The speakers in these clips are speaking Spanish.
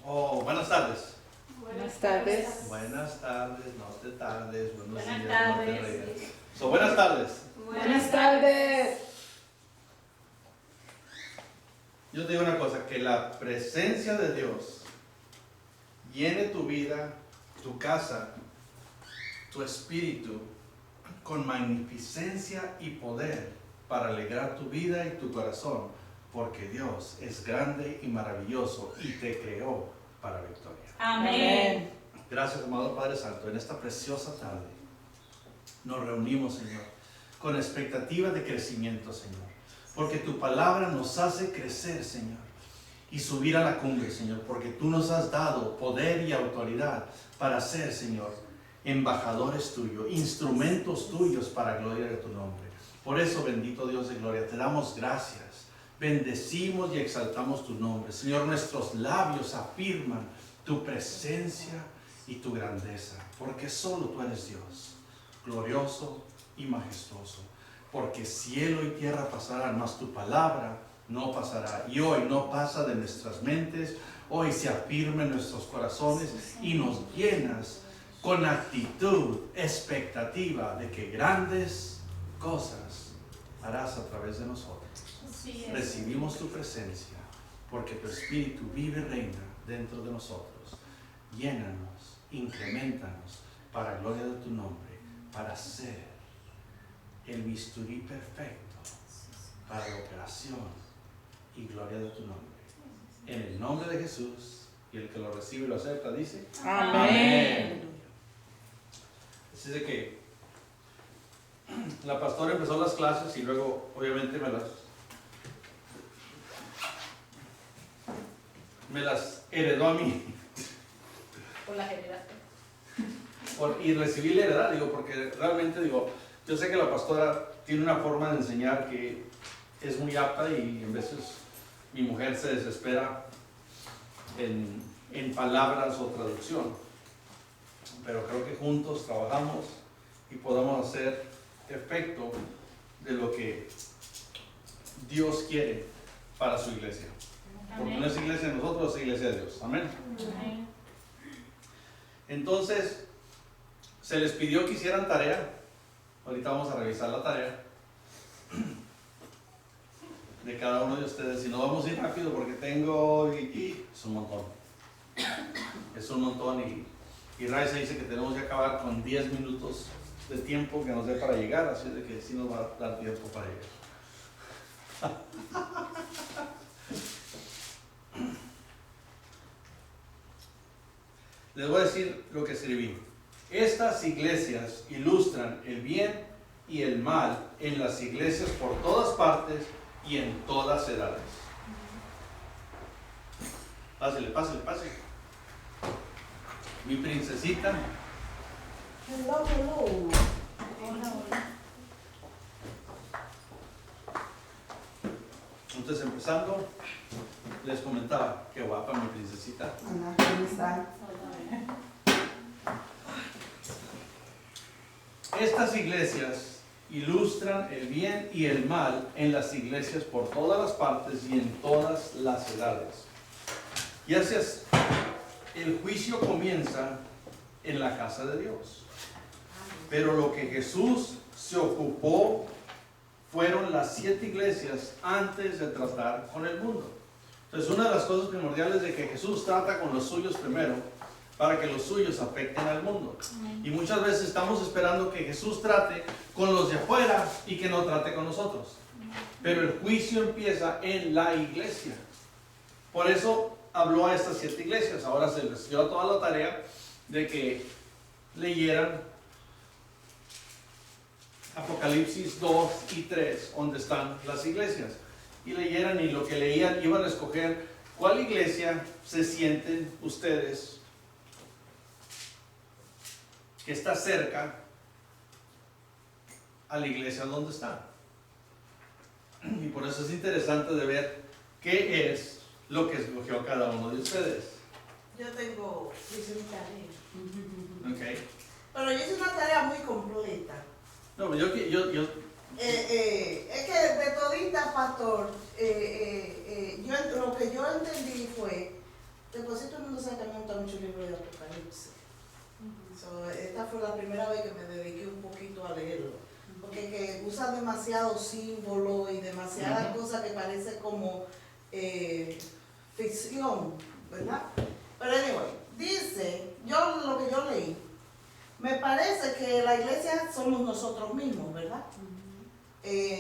Oh, buenas tardes. Buenas tardes. Buenas tardes, no te tardes. Buenos Buenas días, tardes. no te regues. So, buenas tardes. Buenas tardes. Yo te digo una cosa, que la presencia de Dios llene tu vida, tu casa, tu espíritu con magnificencia y poder para alegrar tu vida y tu corazón, porque Dios es grande y maravilloso y te creó para victoria. Amén. Gracias, amado Padre Santo. En esta preciosa tarde nos reunimos, Señor, con expectativa de crecimiento, Señor, porque tu palabra nos hace crecer, Señor, y subir a la cumbre, Señor, porque tú nos has dado poder y autoridad para ser, Señor, embajadores tuyos, instrumentos tuyos para gloria de tu nombre. Por eso, bendito Dios de gloria, te damos gracias, bendecimos y exaltamos tu nombre. Señor, nuestros labios afirman tu presencia y tu grandeza, porque solo tú eres Dios, glorioso y majestuoso, porque cielo y tierra pasarán, mas tu palabra no pasará. Y hoy no pasa de nuestras mentes, hoy se afirma en nuestros corazones y nos llenas con actitud, expectativa de que grandes cosas harás a través de nosotros. Recibimos tu presencia, porque tu Espíritu vive y reina dentro de nosotros. Llénanos, incrementanos para gloria de tu nombre, para ser el bisturí perfecto para la operación y gloria de tu nombre. En el nombre de Jesús, y el que lo recibe y lo acepta dice Amén. Así de que la pastora empezó las clases y luego obviamente me las heredó a mí. Por la generación. Y recibí la heredad, digo, porque realmente digo, yo sé que la pastora tiene una forma de enseñar que es muy apta y en veces mi mujer se desespera en palabras o traducción, pero creo que juntos trabajamos y podamos hacer efecto de lo que Dios quiere para su iglesia, porque no es iglesia de nosotros, es iglesia de Dios. Amén. Amén. Entonces se les pidió que hicieran tarea. Ahorita vamos a revisar la tarea de cada uno de ustedes y no vamos a ir rápido porque tengo es un montón. Es un montón y Raiza dice que tenemos que acabar con 10 minutos de tiempo que nos dé para llegar, así de que sí nos va a dar tiempo para llegar. Les voy a decir lo que escribí. Estas iglesias ilustran el bien y el mal en las iglesias por todas partes y en todas edades. Pásale, pásale, pásale. Mi princesita. Hello, hello. Hola, hola. Entonces, empezando, les comentaba, qué guapa mi princesita. Hola, ¿cómo están? Estas iglesias ilustran el bien y el mal en las iglesias por todas las partes y en todas las edades. Y así es, el juicio comienza en la casa de Dios. Pero lo que Jesús se ocupó fueron las 7 iglesias antes de tratar con el mundo. Entonces, una de las cosas primordiales de que Jesús trata con los suyos primero, para que los suyos afecten al mundo. Y muchas veces estamos esperando que Jesús trate con los de afuera y que no trate con nosotros. Pero el juicio empieza en la iglesia. Por eso habló a estas 7 iglesias. Ahora se les dio toda la tarea de que leyeran Apocalipsis 2 y 3, donde están las iglesias. Y leyeran, y lo que leían iban a escoger cuál iglesia se sienten ustedes que está cerca a la iglesia donde están. Y por eso es interesante de ver qué es lo que escogió cada uno de ustedes. Yo hice mi tarea. Okay. Pero yo hice una tarea muy completa. No, yo Es que de todita, pastor, lo que yo entendí fue Después sí todo el mundo sabe que a mí me gusta mucho el libro de Apocalipsis. So, esta fue la primera vez que me dediqué un poquito a leerlo. Porque que usa demasiado símbolo y demasiadas cosas que parece como ficción, ¿verdad? Pero anyway, dice, lo que yo leí, me parece que la iglesia somos nosotros mismos, ¿verdad?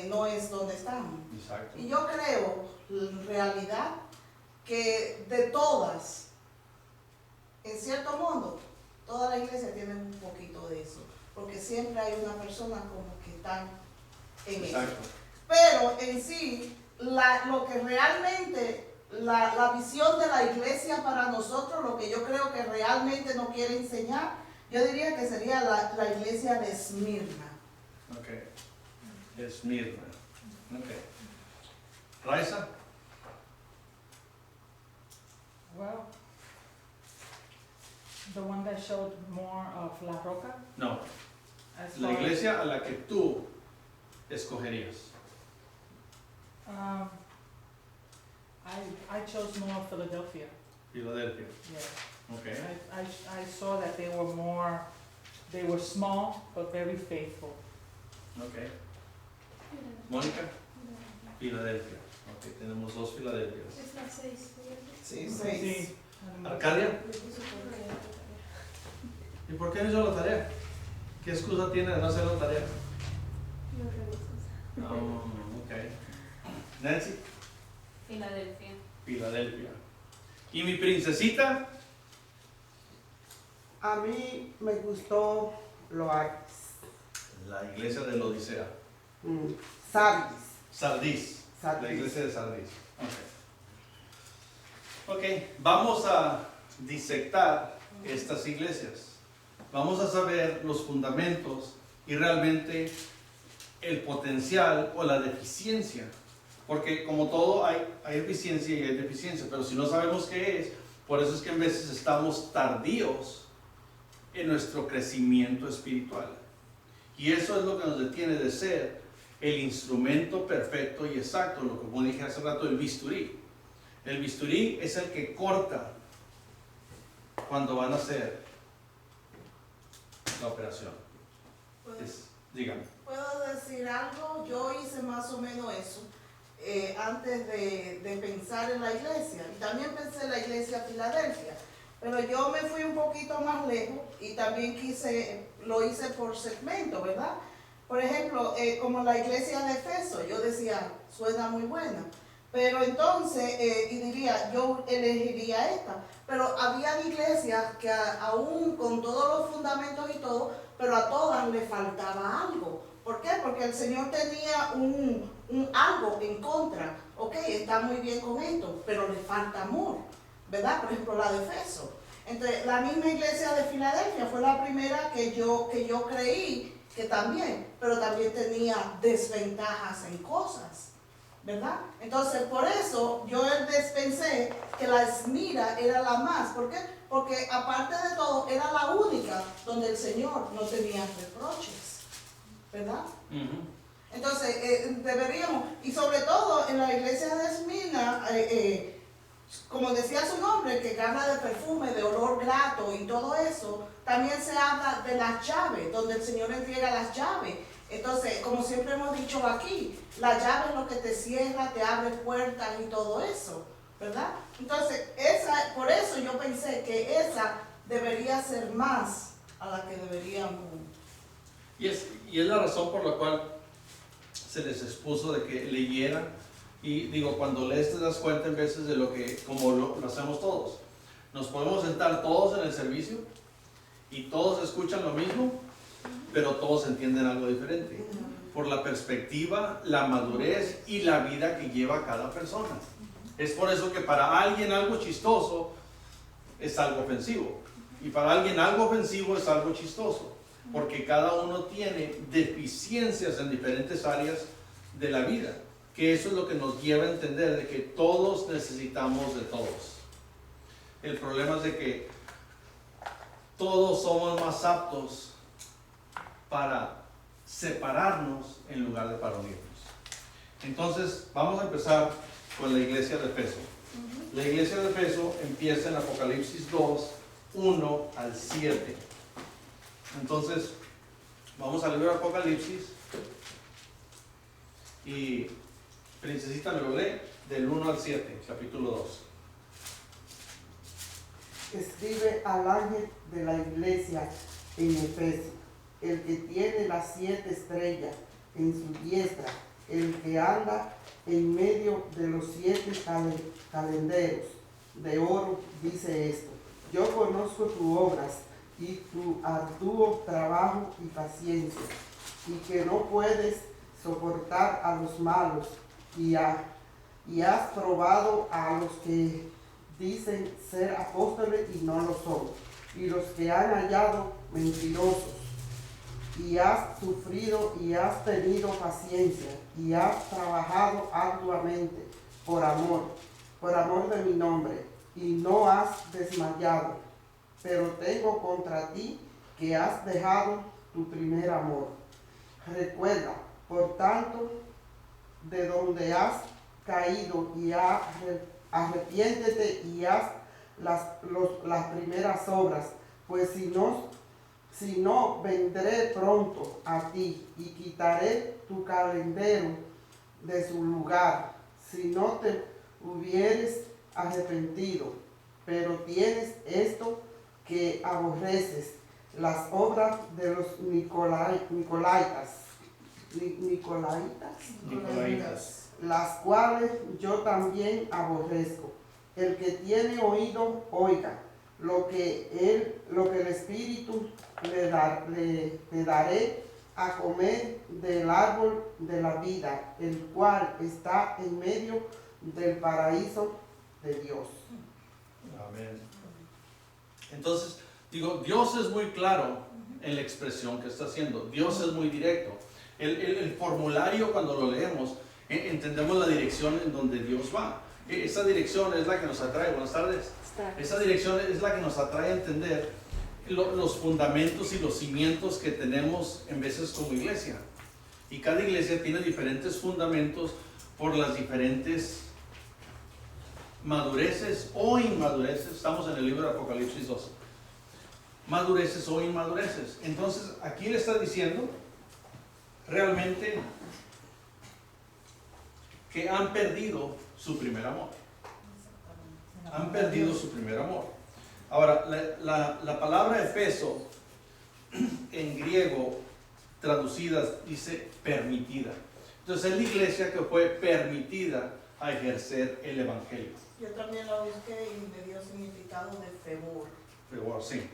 No es donde estamos. Exacto. Y yo creo, en realidad, que de todas, en cierto modo, toda la iglesia tiene un poquito de eso, porque siempre hay una persona como que está en eso. Exacto. Pero en sí, lo que realmente, la visión de la iglesia para nosotros, lo que yo creo que realmente nos quiere enseñar, yo diría que sería la iglesia de Esmirna. Ok. Esmirna. Ok. Raiza. Well, the one that showed more of La Roca. No. As La far as, iglesia a la que tú escogerías. I chose more of Philadelphia. Filadelfia. Yeah. Ok. I saw that they were small but very faithful. Ok. Mónica. Filadelfia. Ok, tenemos dos Filadelfias. Es la 6. Sí, Sí. Arcadia. ¿Y por qué no hizo la tarea? ¿Qué excusa tiene de no hacer la tarea? Oh, ok. Nancy. Filadelfia. Filadelfia. ¿Y mi princesita? A mí me gustó Lourdes. La iglesia de la Odisea. Sardis. Sardis. Sardis. La iglesia de Sardis. Ok, vamos a disectar estas iglesias. Vamos a saber los fundamentos y realmente el potencial o la deficiencia. Porque como todo hay eficiencia y hay deficiencia, pero si no sabemos qué es, por eso es que en veces estamos tardíos en nuestro crecimiento espiritual. Y eso es lo que nos detiene de ser el instrumento perfecto y exacto, lo que como dije hace rato, el bisturí. El bisturí es el que corta cuando van a hacer la operación. Dígame. ¿Puedo decir algo? Yo hice más o menos eso antes de pensar en la iglesia. Y también pensé en la iglesia de Filadelfia. Pero yo me fui un poquito más lejos y también lo hice por segmento, ¿verdad? Por ejemplo, como la iglesia de Efeso, yo decía, suena muy buena. Pero entonces, y diría, yo elegiría esta. Pero había iglesias que aún con todos los fundamentos y todo, pero a todas le faltaba algo. ¿Por qué? Porque el Señor tenía un algo en contra. Ok, está muy bien con esto, pero le falta amor, ¿verdad? Por ejemplo, la de Efeso. Entonces, la misma iglesia de Filadelfia fue la primera que yo creí que también, pero también tenía desventajas en cosas, ¿verdad? Entonces, por eso yo pensé que la Esmirna era la más. ¿Por qué? Porque aparte de todo, era la única donde el Señor no tenía reproches, ¿verdad? Entonces, deberíamos, y sobre todo en la iglesia de Esmirna, como decía su nombre, que habla de perfume, de olor grato y todo eso, también se habla de las llaves, donde el Señor entrega las llaves. Entonces, como siempre hemos dicho aquí, la llave es lo que te cierra, te abre puertas y todo eso, ¿verdad? Entonces, por eso yo pensé que esa debería ser más a la que deberíamos. Y es la razón por la cual se les expuso de que leyeran. Y digo, cuando lees te das cuenta en veces de lo que, como lo hacemos todos. Nos podemos sentar todos en el servicio y todos escuchan lo mismo, pero todos entienden algo diferente. Por la perspectiva, la madurez y la vida que lleva cada persona. Es por eso que para alguien algo chistoso es algo ofensivo. Y para alguien algo ofensivo es algo chistoso. Porque cada uno tiene deficiencias en diferentes áreas de la vida. Que eso es lo que nos lleva a entender de que todos necesitamos de todos. El problema es de que todos somos más aptos para separarnos en lugar de para unirnos. Entonces, vamos a empezar con la iglesia de Efeso. La iglesia de Efeso empieza en Apocalipsis 2, 1 al 7. Entonces, vamos al libro de Apocalipsis y Princesita me lo lee del 1 al 7, capítulo 2. Escribe al ángel de la iglesia en Efeso, el que tiene las 7 estrellas en su diestra, el que anda en medio de los 7 calenderos de oro, dice esto: yo conozco tus obras y tu arduo trabajo y paciencia, y que no puedes soportar a los malos, y has probado a los que dicen ser apóstoles y no lo son, y los que han hallado mentirosos, y has sufrido y has tenido paciencia, y has trabajado arduamente por amor de mi nombre, y no has desmayado. Pero tengo contra ti que has dejado tu primer amor. Recuerda, por tanto, de donde has caído, y arrepiéntete y haz las primeras obras, pues si no, vendré pronto a ti y quitaré tu calendero de su lugar, si no te hubieres arrepentido. Pero tienes esto, que aborreces las obras de los Nicolaitas, las cuales yo también aborrezco. El que tiene oído, oiga lo que el Espíritu le daré a comer del árbol de la vida, el cual está en medio del paraíso de Dios. Amén. Entonces, digo, Dios es muy claro en la expresión que está haciendo. Dios es muy directo. El formulario, cuando lo leemos, entendemos la dirección en donde Dios va. Esa dirección es la que nos atrae. Buenas tardes. Esa dirección es la que nos atrae a entender los fundamentos y los cimientos que tenemos en veces como iglesia. Y cada iglesia tiene diferentes fundamentos por las diferentes madureces o inmadureces. Estamos en el libro de Apocalipsis 12. Madureces o inmadureces. Entonces, aquí le está diciendo realmente que han perdido su primer amor. Han perdido su primer amor. Ahora, la palabra Efeso en griego traducida dice permitida. Entonces es la iglesia que fue permitida a ejercer el evangelio. Yo también la busqué y me dio significado de fervor. Fervor, sí.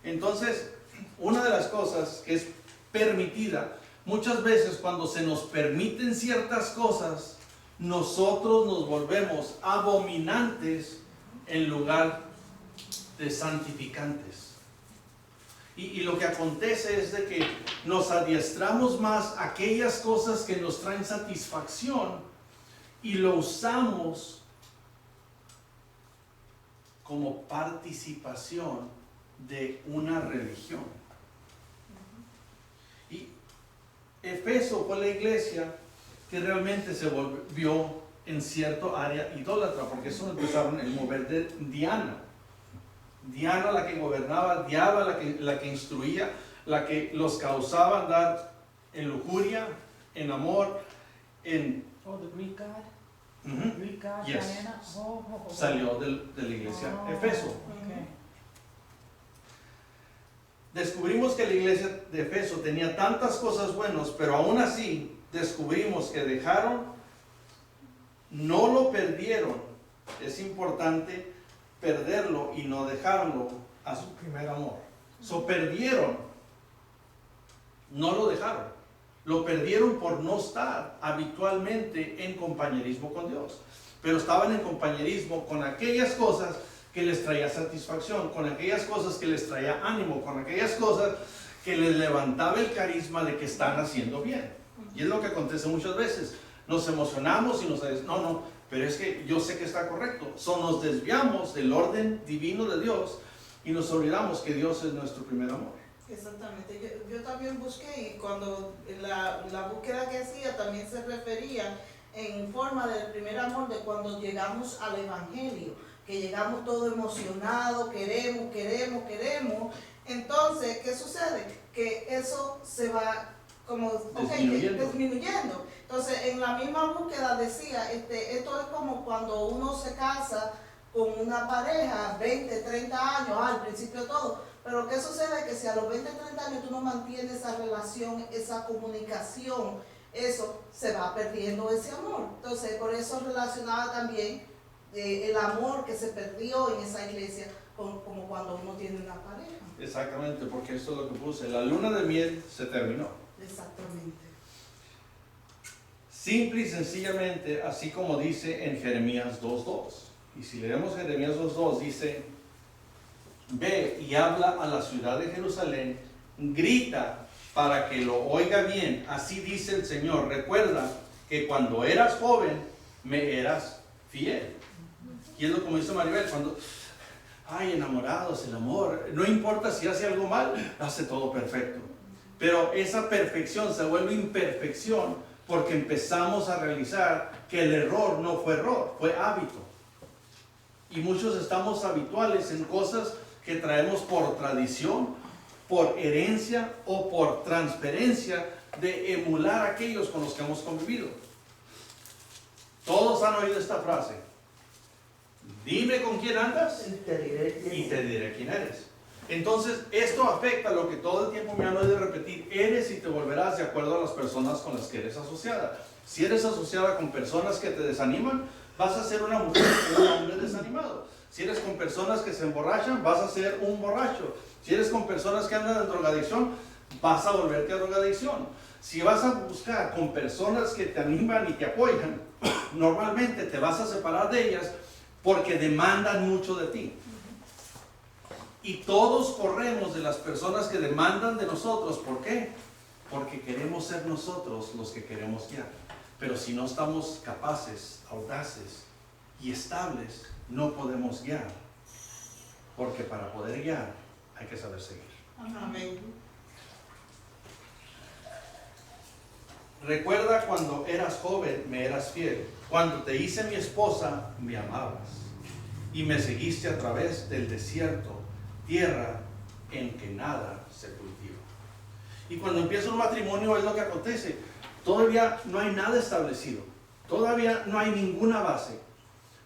Entonces, una de las cosas que es permitida, muchas veces cuando se nos permiten ciertas cosas, nosotros nos volvemos abominantes en lugar de santificantes. Y lo que acontece es de que nos adiestramos más a aquellas cosas que nos traen satisfacción y lo usamos como participación de una religión. Y Efeso fue la iglesia que realmente se volvió en cierto área idólatra, porque eso empezaron el mover de Diana. Diana la que gobernaba, Diana la que instruía, la que los causaba andar en lujuria, en amor, en... Oh, the Greek God? Uh-huh. Greek God, Yes. Diana? Oh. Salió de la iglesia Efeso. Okay. Descubrimos que la iglesia de Efeso tenía tantas cosas buenas, pero aún así descubrimos que no lo perdieron. Es importante perderlo y no dejarlo a su primer amor. Perdieron, no lo dejaron. Lo perdieron por no estar habitualmente en compañerismo con Dios. Pero estaban en compañerismo con aquellas cosas que les traía satisfacción, con aquellas cosas que les traía ánimo, con aquellas cosas que les levantaba el carisma de que están haciendo bien. Y es lo que acontece muchas veces. Nos emocionamos y nos decimos, no, pero es que yo sé que está correcto. Nos desviamos del orden divino de Dios y nos olvidamos que Dios es nuestro primer amor. Exactamente. Yo también busqué, y cuando la búsqueda que hacía también se refería en forma del primer amor de cuando llegamos al Evangelio, que llegamos todos emocionados, queremos. Entonces, ¿qué sucede? Que eso se va como disminuyendo. Entonces, en la misma búsqueda decía, esto es como cuando uno se casa con una pareja, 20, 30 años, al principio todo, pero ¿qué sucede? Que si a los 20, 30 años tú no mantienes esa relación, esa comunicación, eso se va perdiendo ese amor. Entonces, por eso relacionaba también el amor que se perdió en esa iglesia como cuando uno tiene una pareja. Exactamente, porque esto es lo que puse. La luna de miel se terminó. Exactamente. Simple y sencillamente, así como dice en Jeremías 2.2. Y si leemos Jeremías 2.2, dice: ve y habla a la ciudad de Jerusalén, grita para que lo oiga bien. Así dice el Señor, recuerda que cuando eras joven me eras fiel. Y es lo como dice Maribel, cuando, ay, enamorados, el amor, no importa si hace algo mal, hace todo perfecto. Pero esa perfección se vuelve imperfección porque empezamos a realizar que el error no fue error, fue hábito. Y muchos estamos habituales en cosas que traemos por tradición, por herencia o por transferencia de emular a aquellos con los que hemos convivido. Todos han oído esta frase: dime con quién andas Y te diré quién y te diré quién eres. Entonces, esto afecta lo que todo el tiempo me han oído repetir: eres y te volverás de acuerdo a las personas con las que eres asociada. Si eres asociada con personas que te desaniman, vas a ser una mujer o un hombre desanimado. Si eres con personas que se emborrachan, vas a ser un borracho. Si eres con personas que andan en drogadicción, vas a volverte a drogadicción. Si vas a buscar con personas que te animan y te apoyan, normalmente te vas a separar de ellas porque demandan mucho de ti. Y todos corremos de las personas que demandan de nosotros. ¿Por qué? Porque queremos ser nosotros los que queremos guiar. Pero si no estamos capaces, audaces y estables, no podemos guiar. Porque para poder guiar hay que saber seguir. Amén. Recuerda cuando eras joven, me eras fiel. Cuando te hice mi esposa, me amabas. Y me seguiste a través del desierto, tierra en que nada se cultiva. Y cuando empieza un matrimonio es lo que acontece. Todavía no hay nada establecido. Todavía no hay ninguna base.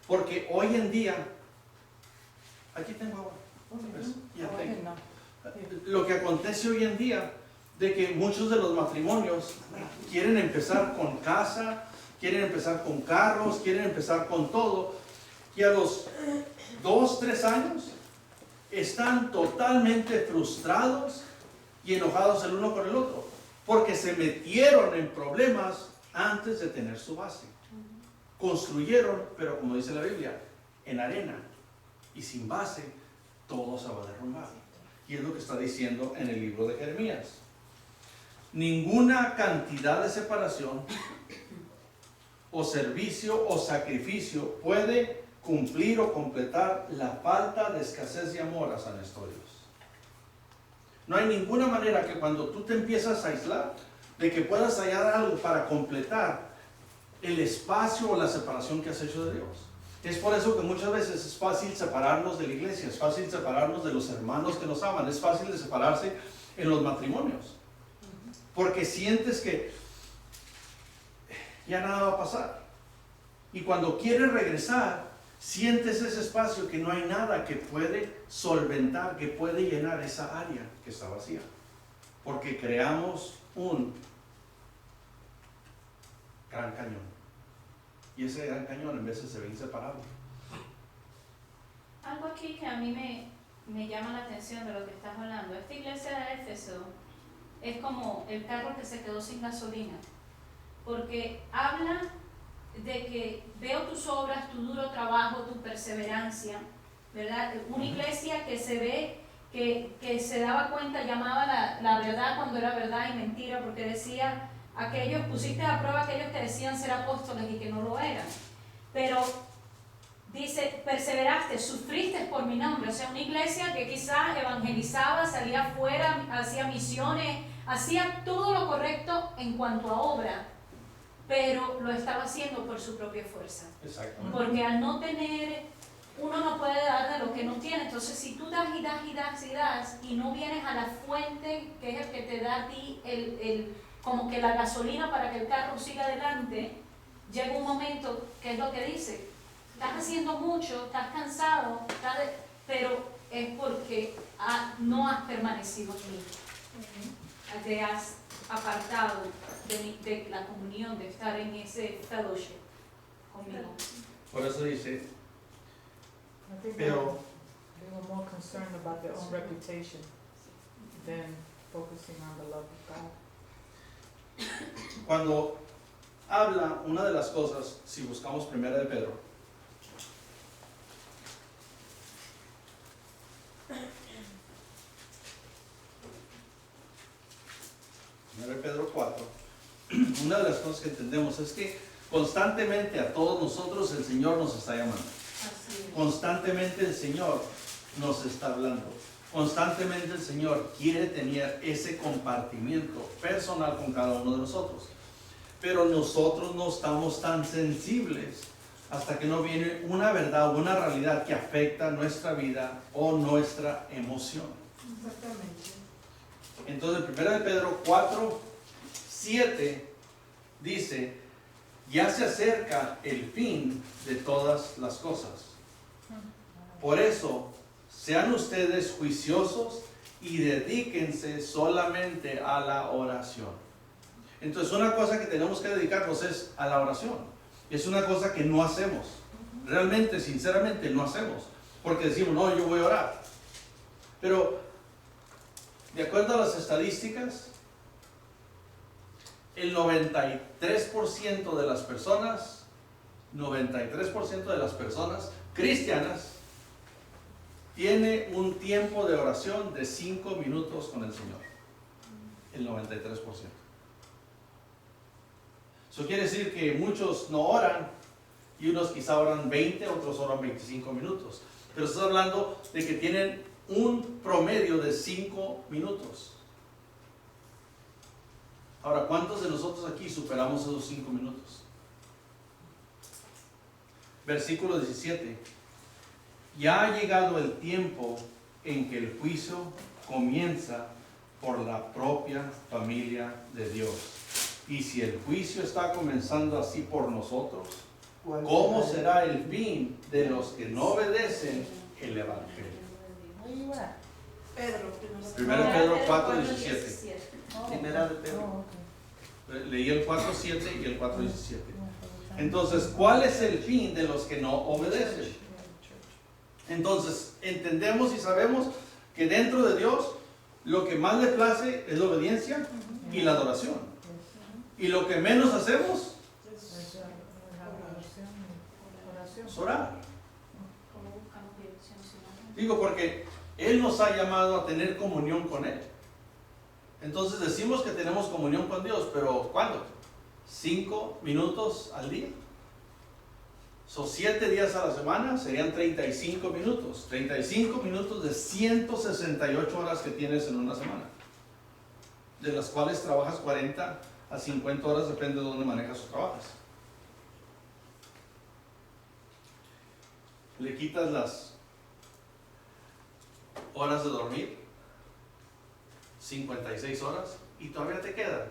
Porque hoy en día, aquí tengo ahora. Ya tengo. Lo que acontece hoy en día, de que muchos de los matrimonios quieren empezar con casa, quieren empezar con carros, quieren empezar con todo, y a los 2, 3 años están totalmente frustrados y enojados el uno con el otro, porque se metieron en problemas antes de tener su base. Construyeron, pero como dice la Biblia, en arena y sin base, todo se va a derrumbar. Y es lo que está diciendo en el libro de Jeremías. Ninguna cantidad de separación o servicio o sacrificio puede cumplir o completar la falta de escasez de amor a San Nestorios. No hay ninguna manera que cuando tú te empiezas a aislar, de que puedas hallar algo para completar el espacio o la separación que has hecho de Dios. Es por eso que muchas veces es fácil separarnos de la iglesia, es fácil separarnos de los hermanos que nos aman, es fácil de separarse en los matrimonios. Porque sientes que ya nada va a pasar. Y cuando quieres regresar, sientes ese espacio que no hay nada que puede solventar, que puede llenar esa área que está vacía. Porque creamos un gran cañón. Y ese gran cañón en veces se ve inseparable. Algo aquí que a mí me llama la atención de lo que estás hablando. Esta iglesia de Éfeso es como el carro que se quedó sin gasolina. Porque habla de que veo tus obras, tu duro trabajo, tu perseverancia, ¿verdad? Una iglesia que se ve, que se daba cuenta, llamaba la verdad cuando era verdad y mentira, porque decía, pusiste a prueba a aquellos que decían ser apóstoles y que no lo eran. Pero dice, perseveraste, sufriste por mi nombre. O sea, una iglesia que quizás evangelizaba, salía afuera, hacía misiones, hacía todo lo correcto en cuanto a obra, pero lo estaba haciendo por su propia fuerza. Exactamente. Porque al no tener, uno no puede dar de lo que no tiene. Entonces, si tú das y das y das y das y no vienes a la fuente que es el que te da a ti como que la gasolina para que el carro siga adelante, llega un momento que es lo que dice, estás haciendo mucho, estás cansado, pero es porque no has permanecido en mí. Te has apartado de la comunión, de estar en ese fellowship conmigo. Por eso dice, I think pero they were more concerned about their own reputation than focusing on the love of God. cuando habla, una de las cosas, si buscamos Primera de Pedro, Primera de Pedro 4, una de las cosas que entendemos es que constantemente a todos nosotros el Señor nos está llamando. Así es. Constantemente el Señor nos está hablando. Constantemente el Señor quiere tener ese compartimiento personal con cada uno de nosotros. Pero nosotros no estamos tan sensibles hasta que no viene una verdad o una realidad que afecta nuestra vida o nuestra emoción. Exactamente. Entonces, 1 de Pedro 4, 7 dice, ya se acerca el fin de todas las cosas. Por eso, sean ustedes juiciosos y dedíquense solamente a la oración. Entonces, una cosa que tenemos que dedicarnos es a la oración. Es una cosa que no hacemos. Realmente, sinceramente, no hacemos. Porque decimos, no, yo voy a orar. Pero, de acuerdo a las estadísticas, el 93% de las personas, 93% de las personas cristianas tiene un tiempo de oración de 5 minutos con el Señor. El 93%. Eso quiere decir que muchos no oran y unos quizá oran 20, otros oran 25 minutos. Pero estoy hablando de que tienen un promedio de 5 minutos. Ahora, ¿cuántos de nosotros aquí superamos esos 5 minutos? Versículo 17. Ya ha llegado el tiempo en que el juicio comienza por la propia familia de Dios. Y si el juicio está comenzando así por nosotros, ¿cómo será el fin de los que no obedecen el Evangelio? Where you at? Pedro, Primero Pedro 4, 17. Primera de Pedro. Oh, okay. Leí el 4.7 y el 4.17. Oh, Entonces, ¿cuál es el fin de los que no obedecen? Entonces, entendemos y sabemos que dentro de Dios lo que más le place es la obediencia y la adoración. Y lo que menos hacemos es orar. ¿Cómo buscamos dirección? Digo, porque Él nos ha llamado a tener comunión con Él. Entonces decimos que tenemos comunión con Dios, pero ¿cuándo? 5 minutos al día. Son 7 días a la semana, serían 35 minutos. 35 minutos de 168 horas que tienes en una semana. De las cuales trabajas 40 a 50 horas, depende de dónde manejas o trabajas. Le quitas las horas de dormir, 56 horas, y todavía te quedan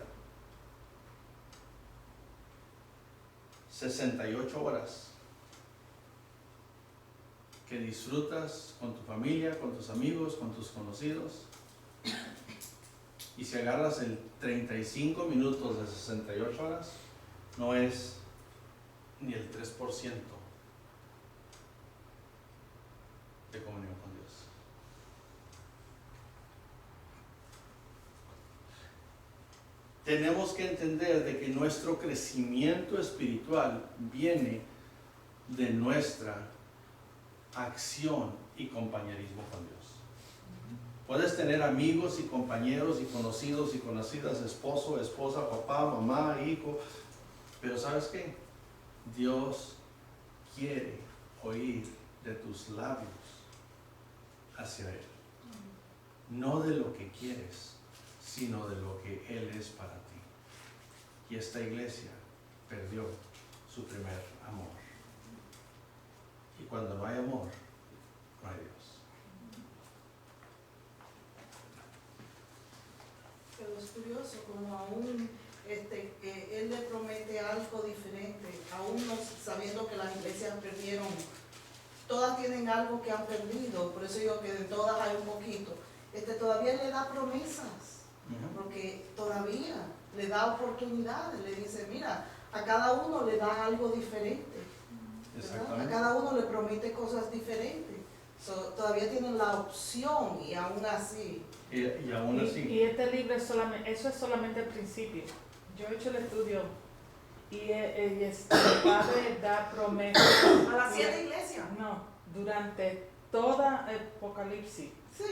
68 horas que disfrutas con tu familia, con tus amigos, con tus conocidos. Y si agarras el 35 minutos de 68 horas, no es ni el 3% de comunión con Dios. Tenemos que entender de que nuestro crecimiento espiritual viene de nuestra acción y compañerismo con Dios. Puedes tener amigos y compañeros y conocidos y conocidas, esposo, esposa, papá, mamá, hijo, pero ¿sabes qué? Dios quiere oír de tus labios hacia Él. No de lo que quieres, sino de lo que Él es para ti. Y esta iglesia perdió su primer amor. Y cuando no hay amor, no hay Dios. Pero es curioso como aún él le promete algo diferente, aún no sabiendo que las iglesias perdieron, todas tienen algo que han perdido, por eso digo que de todas hay un poquito. Todavía le da promesas, porque todavía le da oportunidades, le dice, mira, a cada uno le da algo diferente, ¿verdad? A cada uno le promete cosas diferentes. Todavía tienen la opción y aún así. Y aún así. Y este libro es solamente, eso es solamente el principio. Yo he hecho el estudio y el Padre da promesas. A las 7 iglesias. No, durante toda Apocalipsis. Sí.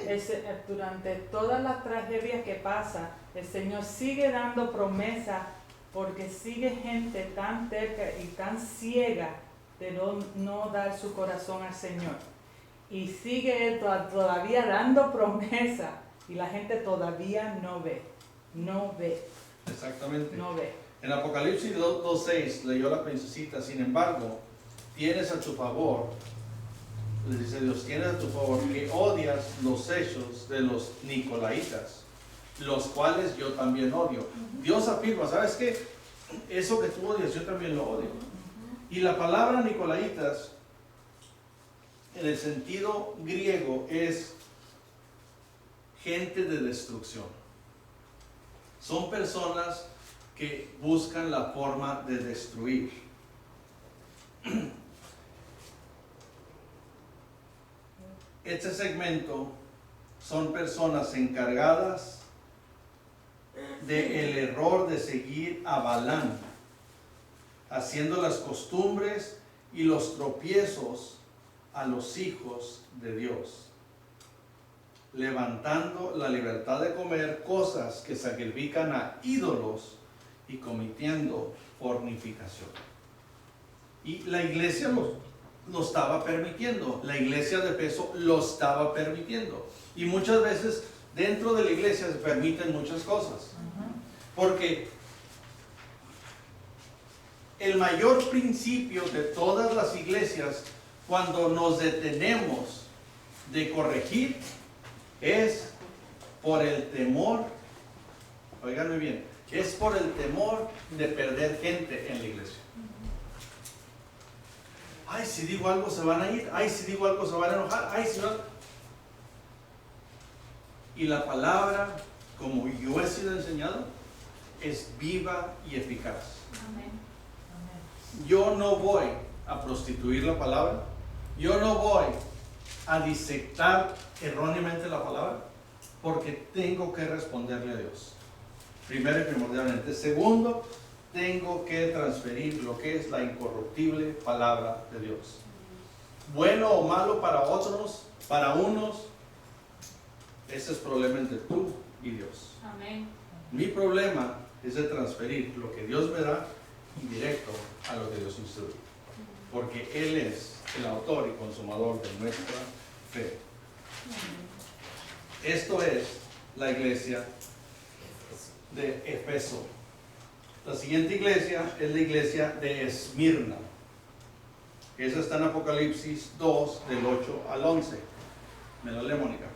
Durante todas las tragedias que pasa, el Señor sigue dando promesas porque sigue gente tan terca y tan ciega de no dar su corazón al Señor. Y sigue Él todavía dando promesas y la gente todavía no ve. Exactamente. No ve. En Apocalipsis 2:6 leyó la princesita, sin embargo, tienes a tu favor, le dice Dios, tienes a tu favor que odias los hechos de los nicolaitas, los cuales yo también odio. Dios afirma, ¿sabes qué? Eso que tú odias, yo también lo odio. Y la palabra nicolaitas, en el sentido griego, es gente de destrucción. Son personas que buscan la forma de destruir. Este segmento son personas encargadas del error de seguir a Balaam, haciendo las costumbres y los tropiezos a los hijos de Dios, levantando la libertad de comer cosas que sacrifican a ídolos y cometiendo fornicación. Y la iglesia lo estaba permitiendo, la iglesia de Éfeso lo estaba permitiendo. Y muchas veces dentro de la iglesia se permiten muchas cosas. Porque el mayor principio de todas las iglesias, cuando nos detenemos de corregir, es por el temor, oiganme bien, es por el temor de perder gente en la iglesia. Ay, si digo algo se van a ir, ay, si digo algo se van a enojar, ay, si no. Y la palabra, como yo he sido enseñado, es viva y eficaz. Amén. Yo no voy a prostituir la palabra, yo no voy a disectar erróneamente la palabra, porque tengo que responderle a Dios. Primero y primordialmente. Segundo, tengo que transferir lo que es la incorruptible palabra de Dios. Bueno o malo para otros, para unos, ese es problema entre tú y Dios. Amén. Mi problema es de transferir lo que Dios me da y directo a lo que Dios instruye, porque Él es el autor y consumador de nuestra fe. Esto es la iglesia de Éfeso. La siguiente iglesia es la iglesia de Esmirna. Esa está en Apocalipsis 2, del 8 al 11. ¿Me lo lee, Mónica?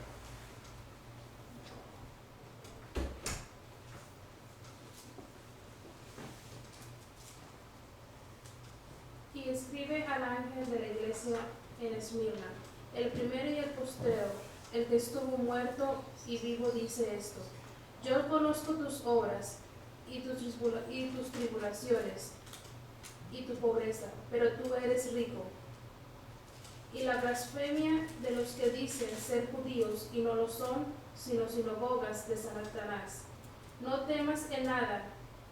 Y escribe al ángel de la iglesia en Esmirna, el primero y el postrero, el que estuvo muerto y vivo, dice esto: yo conozco tus obras y tus tribulaciones y tu pobreza, pero tú eres rico. Y la blasfemia de los que dicen ser judíos y no lo son, sino sinagogas de Satanás. No temas en nada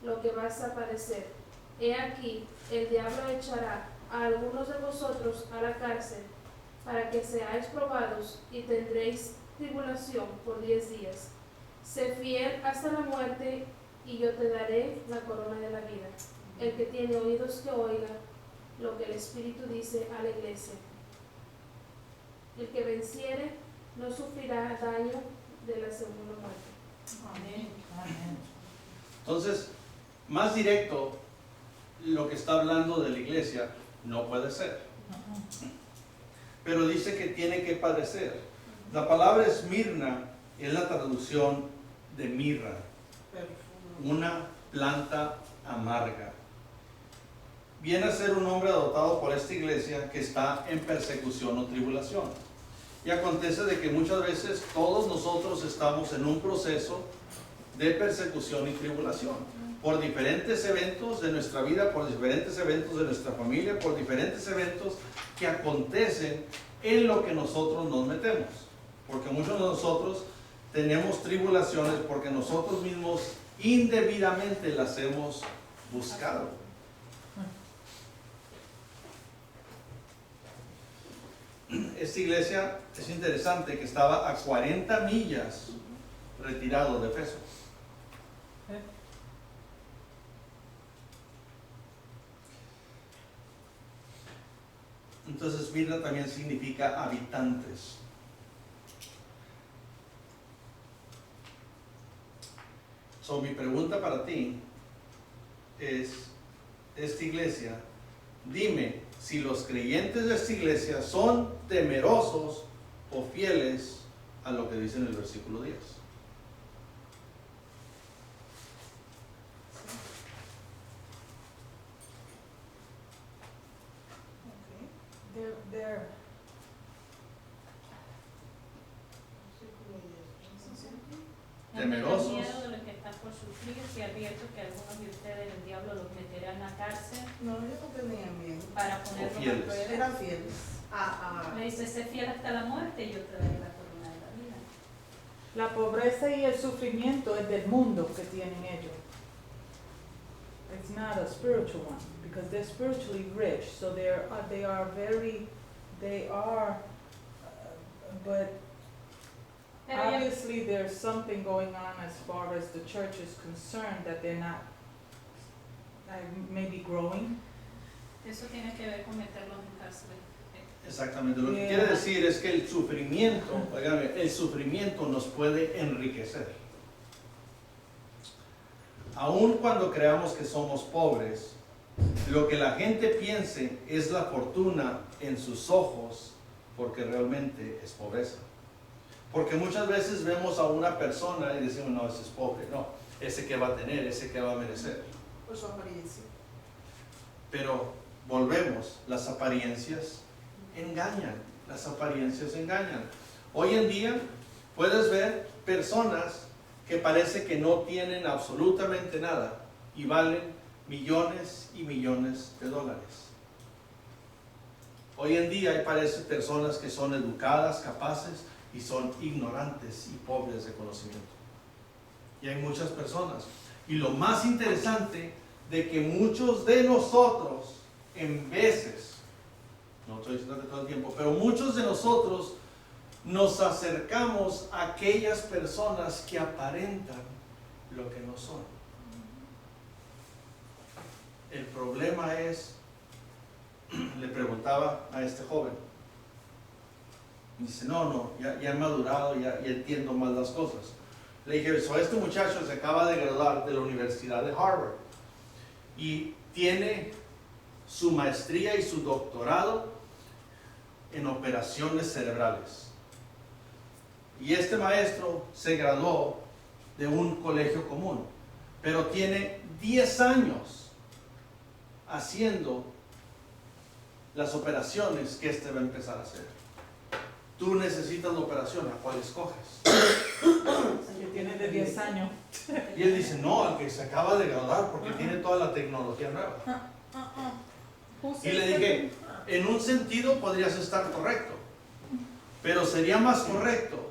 lo que vas a padecer. He aquí, el diablo echará a algunos de vosotros a la cárcel, para que seáis probados y tendréis tribulación por 10 días. Sé fiel hasta la muerte, y yo te daré la corona de la vida. El que tiene oídos que oiga lo que el Espíritu dice a la iglesia. El que venciere no sufrirá daño de la segunda muerte. Amén. Entonces, más directo lo que está hablando de la iglesia, no puede ser. Pero dice que tiene que padecer. La palabra Esmirna es la traducción de mirra, una planta amarga. Viene a ser un hombre adoptado por esta iglesia que está en persecución o tribulación. Y acontece de que muchas veces todos nosotros estamos en un proceso de persecución y tribulación por diferentes eventos de nuestra vida, por diferentes eventos de nuestra familia, por diferentes eventos que acontecen en lo que nosotros nos metemos. Porque muchos de nosotros tenemos tribulaciones porque nosotros mismos indebidamente las hemos buscado. Esta iglesia es interesante que estaba a 40 millas retirado de Éfeso. Entonces, Mirna también significa habitantes. So, mi pregunta para ti es, esta iglesia, dime si los creyentes de esta iglesia son temerosos o fieles a lo que dice en el versículo 10. They're Temerosos. ¿Tienen miedo de lo que está por sufrir? Si advierto que algunos de ustedes el diablo los meterá en la cárcel No, yo no tenía miedo. para ponerlos a fieles. prueba. Eran fieles. Me dice, sé fiel hasta la muerte y yo te daré la corona de la vida. La pobreza y el sufrimiento es del mundo que tienen ellos. It's not a spiritual one because they're spiritually rich, so they are but Pero ya- obviously there's something going on as far as the church is concerned that they're not maybe growing. eso tiene que ver con meterlos en cárcel. Exactamente. Lo que Yeah. quiere decir es que el sufrimiento, óigame, el sufrimiento nos puede enriquecer. Aun cuando creamos que somos pobres, lo que la gente piense es la fortuna en sus ojos, porque realmente es pobreza. Porque muchas veces vemos a una persona y decimos, no, ese es pobre, no, ese que va a tener, ese que va a merecer. Por su apariencia. Pero volvemos, las apariencias engañan, las apariencias engañan. Hoy en día puedes ver personas que parece que no tienen absolutamente nada y valen millones y millones de dólares. Hoy en día hay parece personas que son educadas, capaces y son ignorantes y pobres de conocimiento. Y hay muchas personas. Y lo más interesante de que muchos de nosotros, en veces, no estoy diciendo que todo el tiempo, pero muchos de nosotros nos acercamos a aquellas personas que aparentan lo que no son. El problema es, le preguntaba a este joven, dice, no, ya he madurado, ya entiendo más las cosas. Le dije, este muchacho se acaba de graduar de la Universidad de Harvard y tiene su maestría y su doctorado en operaciones cerebrales. Y este maestro se graduó de un colegio común, pero tiene 10 años haciendo las operaciones que este va a empezar a hacer. Tú necesitas la operación, ¿a cuál escoges? Que tiene de 10 años. Y él dice, no, al que se acaba de graduar porque tiene toda la tecnología nueva. Y le dije, en un sentido podrías estar correcto, pero sería más correcto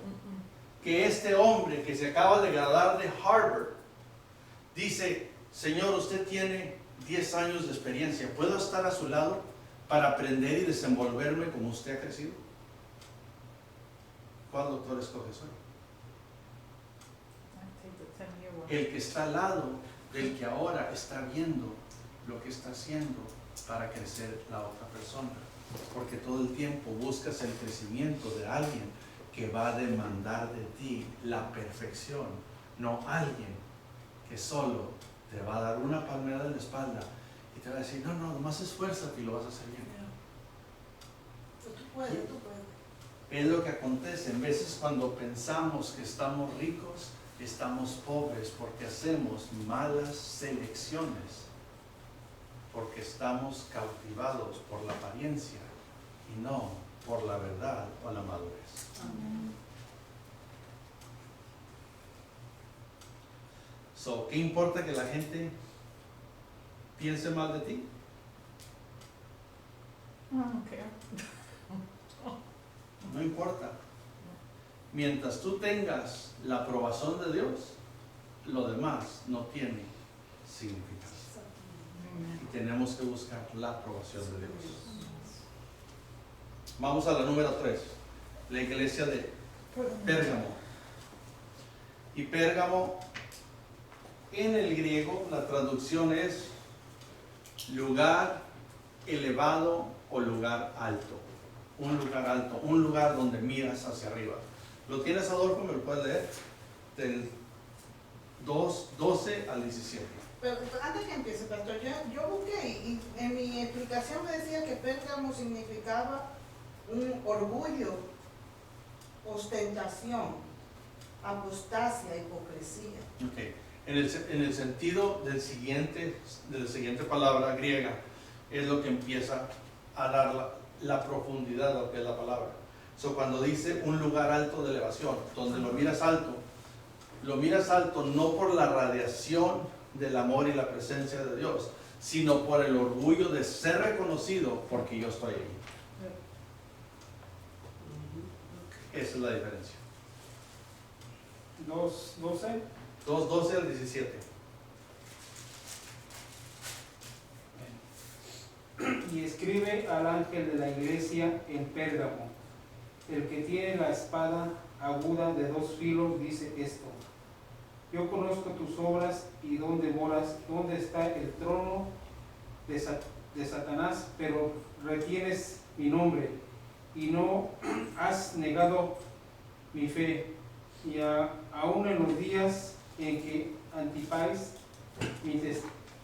que este hombre que se acaba de graduar de Harvard dice, Señor, usted tiene 10 años de experiencia, ¿puedo estar a su lado para aprender y desenvolverme como usted ha crecido? ¿Cuál doctor escoges hoy? El que está al lado del que ahora está viendo lo que está haciendo para crecer la otra persona, porque todo el tiempo buscas el crecimiento de alguien que va a demandar de ti la perfección, no alguien que solo te va a dar una palmada en la espalda Y te va a decir, no, nomás esfuérzate y lo vas a hacer bien. Tú puedes, tú puedes. Es lo que acontece. En veces cuando pensamos que estamos ricos, estamos pobres porque hacemos malas selecciones, porque estamos cautivados por la apariencia y no por la verdad o la madurez. So, ¿qué importa que la gente piense mal de ti? No importa. Mientras tú tengas la aprobación de Dios, lo demás no tiene significado. Y tenemos que buscar la aprobación de Dios. Vamos a la número 3. La iglesia de Pérgamo. Y Pérgamo, en el griego, la traducción es lugar elevado o lugar alto. Un lugar alto, un lugar donde miras hacia arriba. ¿Lo tienes, Adolfo? ¿Me lo puedes leer? Del 12 al 17. Pero antes que empiece, pastor, yo busqué y en mi explicación me decía que Pérgamo significaba un orgullo, ostentación, apostasia, hipocresía. Okay. En el sentido de la siguiente palabra griega, es lo que empieza a dar la profundidad de lo que es la palabra. Cuando dice un lugar alto de elevación, donde lo miras alto no por la radiación del amor y la presencia de Dios, sino por el orgullo de ser reconocido porque yo estoy ahí. Esa es la diferencia. 2:12. 2:12 al 17. Y escribe al ángel de la iglesia en Pérgamo: el que tiene la espada aguda de 2 filos dice esto: yo conozco tus obras y dónde moras, dónde está el trono de Satanás, pero retienes mi nombre y no has negado mi fe, y aún en los días en que Antipas,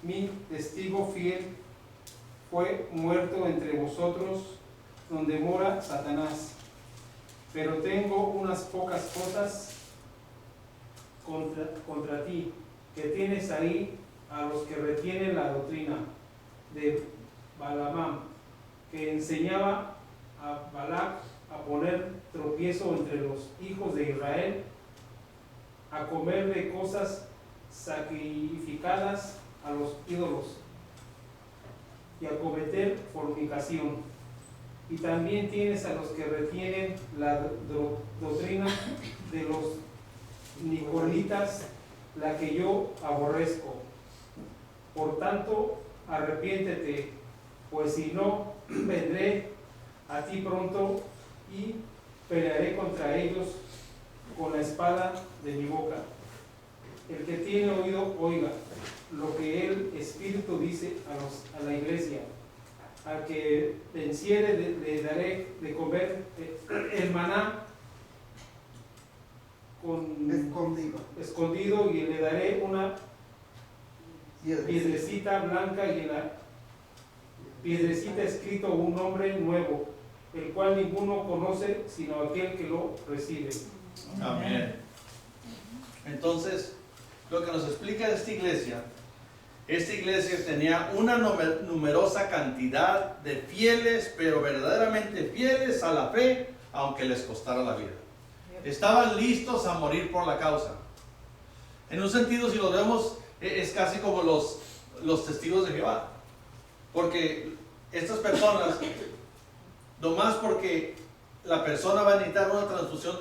mi testigo fiel, fue muerto entre vosotros, donde mora Satanás. Pero tengo unas pocas cosas contra ti, que tienes ahí a los que retienen la doctrina de Balaam, que enseñaba a Balac a poner tropiezo entre los hijos de Israel, a comer de cosas sacrificadas a los ídolos y a cometer fornicación. Y también tienes a los que retienen la doctrina de los nicolaítas, la que yo aborrezco. Por tanto, arrepiéntete, pues si no, vendré a ti pronto y pelearé contra ellos con la espada de mi boca. El que tiene oído, oiga lo que el Espíritu dice a la iglesia. Al que venciere le daré de comer el maná escondido, y le daré una piedrecita blanca, y en la piedrecita escrito un nombre nuevo, el cual ninguno conoce sino aquel que lo recibe. Amén. Entonces, lo que nos explica esta iglesia tenía una numerosa cantidad de fieles, pero verdaderamente fieles a la fe, aunque les costara la vida. Estaban listos a morir por la causa. En un sentido, si lo vemos, es casi como los testigos de Jehová. Porque estas personas, nomás porque la persona va a necesitar una transfusión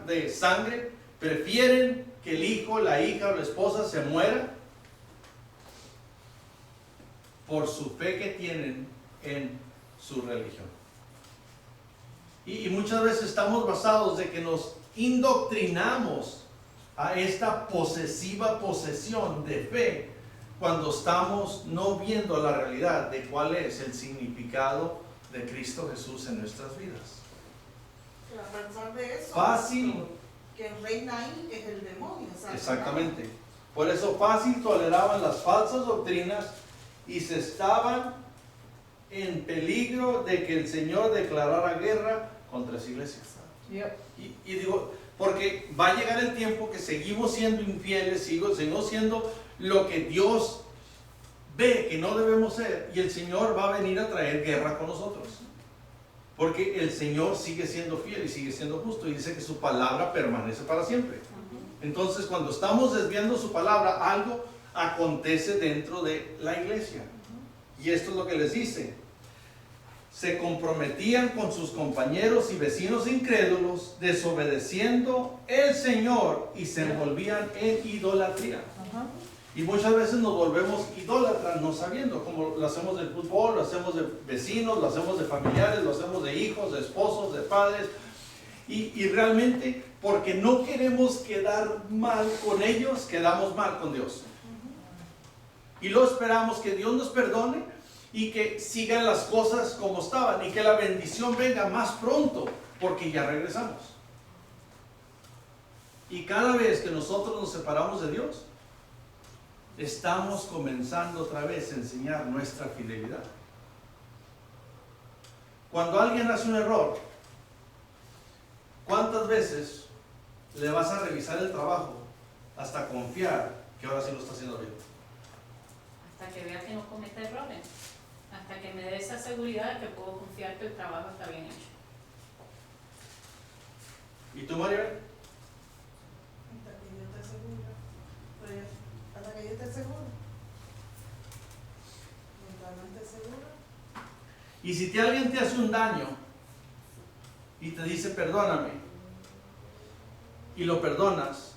de sangre, prefieren que el hijo, la hija o la esposa se muera por su fe que tienen en su religión. Y muchas veces estamos basados de que nos indoctrinamos a esta posesión de fe cuando estamos no viendo la realidad de cuál es el significado de Cristo Jesús en nuestras vidas. A pensar de eso, Fácil. que el reina ahí es el demonio. ¿sabes? Exactamente. Por eso fácil toleraban las falsas doctrinas y se estaban en peligro de que el Señor declarara guerra contra esa iglesia. Yep. Y digo, porque va a llegar el tiempo que seguimos siendo infieles, seguimos siendo lo que Dios ve que no debemos ser, y el Señor va a venir a traer guerra con nosotros. Porque el Señor sigue siendo fiel y sigue siendo justo, y dice que su palabra permanece para siempre. Entonces, cuando estamos desviando su palabra, algo acontece dentro de la iglesia. Y esto es lo que les dice. Se comprometían con sus compañeros y vecinos incrédulos, desobedeciendo el Señor, y se envolvían en idolatría. Y muchas veces nos volvemos idólatras no sabiendo, como lo hacemos del fútbol, lo hacemos de vecinos, lo hacemos de familiares, lo hacemos de hijos, de esposos, de padres. Y realmente, porque no queremos quedar mal con ellos, quedamos mal con Dios. Y luego esperamos que Dios nos perdone y que sigan las cosas como estaban y que la bendición venga más pronto, porque ya regresamos. Y cada vez que nosotros nos separamos de Dios, estamos comenzando otra vez a enseñar nuestra fidelidad. Cuando alguien hace un error, ¿cuántas veces le vas a revisar el trabajo hasta confiar que ahora sí lo está haciendo bien? Hasta que vea que no comete errores. Hasta que me dé esa seguridad de que puedo confiar que el trabajo está bien hecho. ¿Y tú, María? Hasta que yo esté segura. Hasta que yo esté segura. Mientras no esté segura. Y si alguien te hace un daño y te dice perdóname y lo perdonas,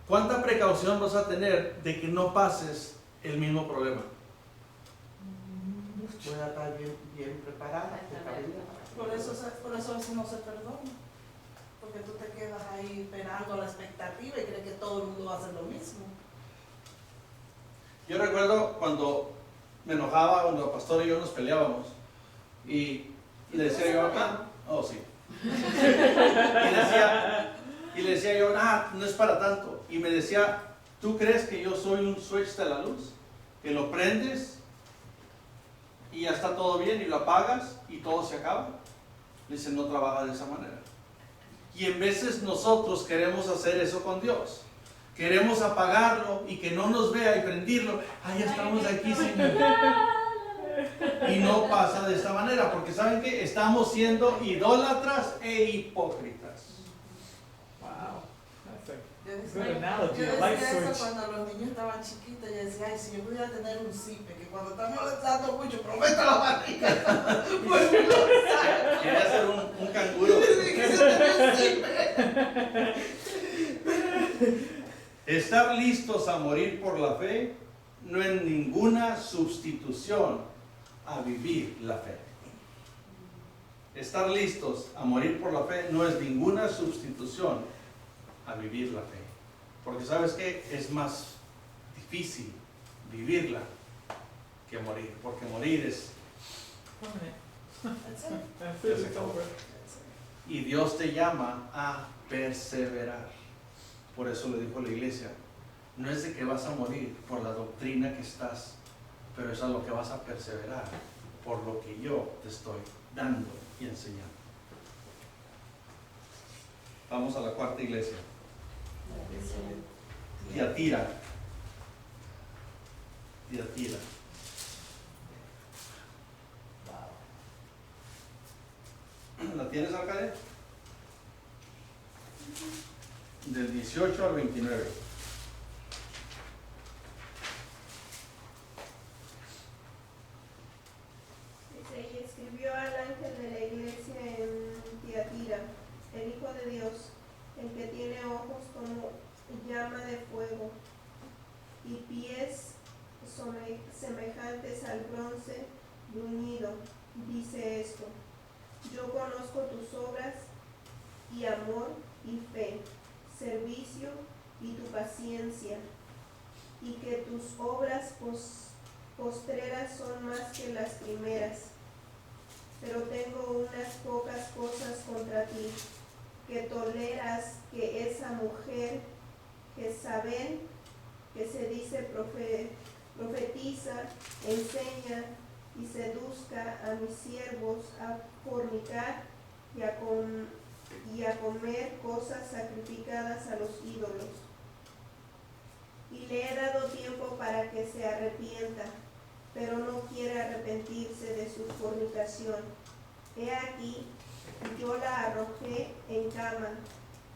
¿cuánta precaución vas a tener de que no pases el mismo problema? Pueda estar bien preparada. Por eso eso no se perdona. Porque tú te quedas ahí esperando la expectativa y crees que todo el mundo va a hacer lo mismo. Yo recuerdo cuando me enojaba, cuando el pastor y yo nos peleábamos, y le decía yo, oh sí. Y le decía yo, no es para tanto. Y me decía, ¿tú crees que yo soy un switch de la luz? Que lo prendes y ya está todo bien y lo apagas y todo se acaba. Le dice, no trabaja de esa manera. Y en veces nosotros queremos hacer eso con Dios. Queremos apagarlo y que no nos vea y prendirlo. Ya estamos aquí, Señor. Y no pasa de esta manera, porque ¿saben qué? Estamos siendo idólatras e hipócritas. Wow. That's Yo a decía, good analogy. yo I like decía eso switch. cuando los niños estaban chiquitos. Yo decía, ay, si yo pudiera tener un zipe, que cuando está molestando mucho, prometa la barriga. Pues no sabe. Quería ser un canguro. Quisiera tener un zipe. Estar listos a morir por la fe no es ninguna sustitución a vivir la fe. Estar listos a morir por la fe no es ninguna sustitución a vivir la fe. Porque ¿sabes qué? Es más difícil vivirla que morir. Porque morir es... That's it. That's it, it's over. Y Dios te llama a perseverar. Por eso le dijo a la iglesia, no es de que vas a morir por la doctrina que estás, pero es a lo que vas a perseverar, por lo que yo te estoy dando y enseñando. Vamos a la cuarta iglesia. Tiatira. ¿La tienes, alcalde? Del 18 al 29. Dice, y escribió al ángel de la iglesia en Tiatira, el Hijo de Dios, el que tiene ojos como llama de fuego y pies semejantes al bronce bruñido, dice esto: yo conozco tus obras y amor y fe, servicio y tu paciencia, y que tus obras postreras son más que las primeras. Pero tengo unas pocas cosas contra ti, que toleras que esa mujer Jezabel, que se dice profetiza, enseña y seduzca a mis siervos a fornicar y a comer cosas sacrificadas a los ídolos. Y le he dado tiempo para que se arrepienta, pero no quiere arrepentirse de su fornicación. He aquí, yo la arrojé en cama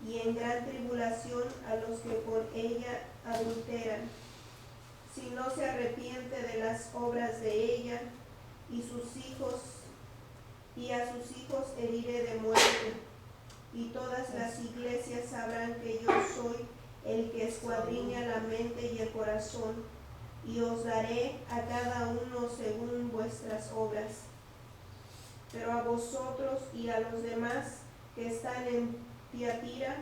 y en gran tribulación a los que con ella adulteran. Si no se arrepiente de las obras de ella, y a sus hijos heriré de muerte. Y todas las iglesias sabrán que yo soy el que escuadriña la mente y el corazón, y os daré a cada uno según vuestras obras. Pero a vosotros y a los demás que están en Tiatira,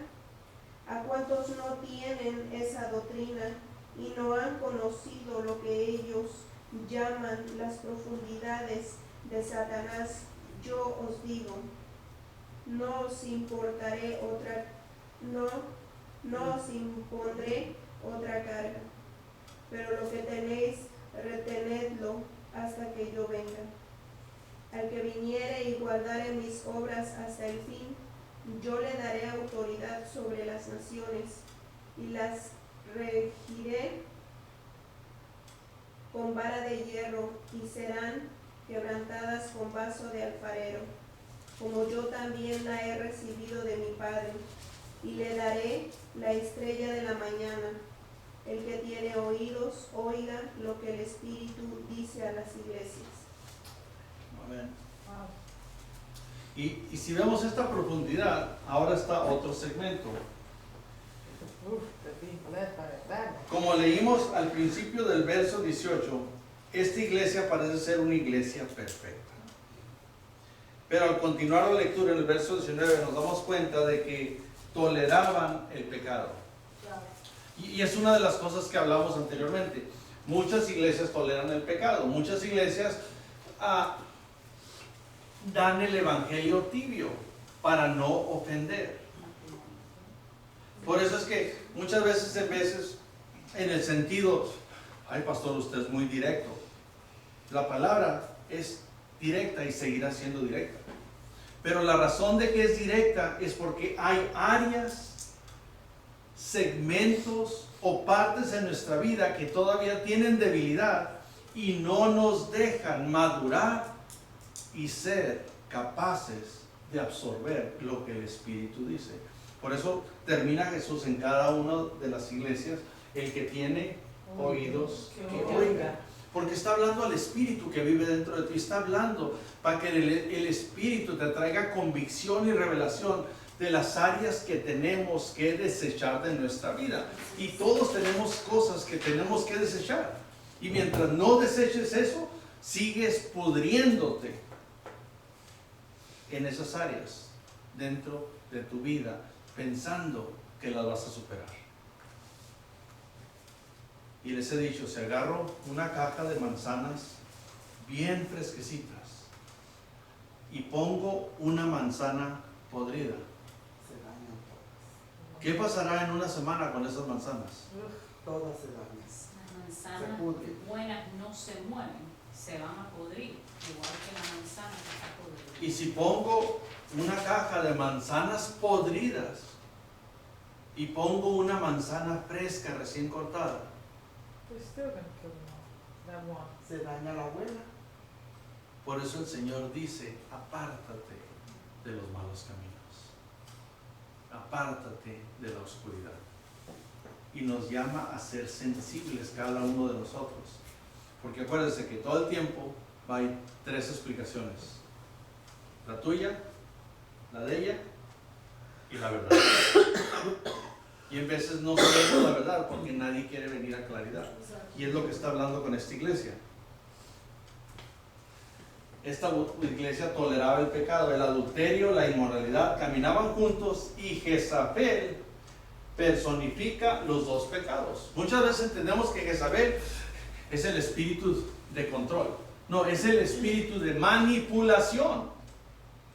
a cuantos no tienen esa doctrina y no han conocido lo que ellos llaman las profundidades de Satanás, yo os digo, no os impondré otra carga, pero lo que tenéis, retenedlo hasta que yo venga. Al que viniere y guardare mis obras hasta el fin, yo le daré autoridad sobre las naciones, y las regiré con vara de hierro, y serán quebrantadas con vaso de alfarero, como yo también la he recibido de mi Padre. Y le daré la estrella de la mañana. El que tiene oídos, oiga lo que el Espíritu dice a las iglesias. Amén. Y si vemos esta profundidad, ahora está otro segmento. Como leímos al principio del verso 18, esta iglesia parece ser una iglesia perfecta. Pero al continuar la lectura en el verso 19 nos damos cuenta de que toleraban el pecado. Y es una de las cosas que hablamos anteriormente. Muchas iglesias toleran el pecado. Muchas iglesias dan el evangelio tibio para no ofender. Por eso es que muchas veces en el sentido, ay pastor, usted es muy directo. La palabra es directa y seguirá siendo directa. Pero la razón de que es directa es porque hay áreas, segmentos o partes en nuestra vida que todavía tienen debilidad y no nos dejan madurar y ser capaces de absorber lo que el Espíritu dice. Por eso termina Jesús en cada una de las iglesias: el que tiene oídos, que oiga. Porque está hablando al Espíritu que vive dentro de ti. Está hablando para que el Espíritu te traiga convicción y revelación de las áreas que tenemos que desechar de nuestra vida. Y todos tenemos cosas que tenemos que desechar. Y mientras no deseches eso, sigues pudriéndote en esas áreas dentro de tu vida, pensando que las vas a superar. Y les he dicho, si agarro una caja de manzanas bien fresquecitas y pongo una manzana podrida, Se dañan todas. ¿qué pasará en una semana con esas manzanas? Todas se dañan. Las Se manzanas pudren. buenas no se mueven, se van a podrir, igual que la manzana que está podrida. Y si pongo una caja de manzanas podridas y pongo una manzana fresca recién cortada, We're still gonna kill that one. Se daña la buena. por eso el Señor dice: apártate de los malos caminos, apártate de la oscuridad. Y nos llama a ser sensibles cada uno de nosotros, porque acuérdense que todo el tiempo hay tres explicaciones: la tuya, la de ella y la verdad. Y en veces no sabemos la verdad porque nadie quiere venir a claridad. Y es lo que está hablando con esta iglesia. Esta iglesia toleraba el pecado, el adulterio, la inmoralidad, caminaban juntos, y Jezabel personifica los dos pecados. Muchas veces entendemos que Jezabel es el espíritu de control. No, es el espíritu de manipulación.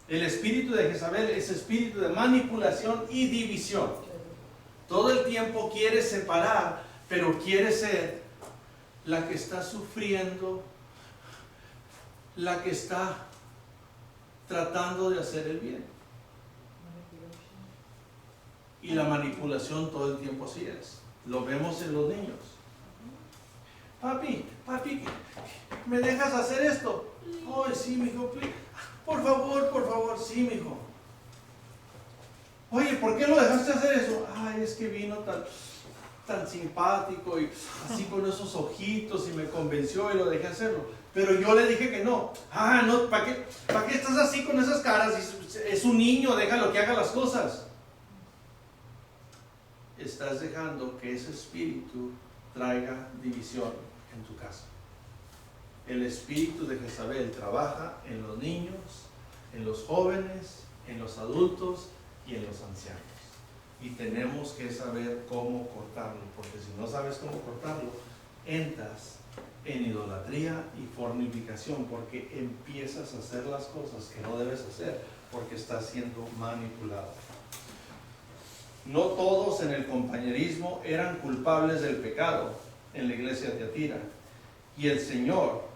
El espíritu de Jezabel es espíritu de manipulación y división. Todo el tiempo quiere separar, pero quiere ser la que está sufriendo, la que está tratando de hacer el bien. Y la manipulación todo el tiempo así es. Lo vemos en los niños. Papi, ¿me dejas hacer esto? Ay, sí, mijo, por favor, sí, mijo. Oye, ¿por qué lo dejaste hacer eso? Ay, es que vino tan simpático y así con esos ojitos y me convenció y lo dejé hacerlo. Pero yo le dije que no. Ah, no, ¿para qué estás así con esas caras? Es un niño, déjalo que haga las cosas. Estás dejando que ese espíritu traiga división en tu casa. El espíritu de Jezabel trabaja en los niños, en los jóvenes, en los adultos y en los ancianos. Y tenemos que saber cómo cortarlo, porque si no sabes cómo cortarlo, entras en idolatría y fornicación, porque empiezas a hacer las cosas que no debes hacer, porque estás siendo manipulado. No todos en el compañerismo eran culpables del pecado en la iglesia de Tiatira, y el Señor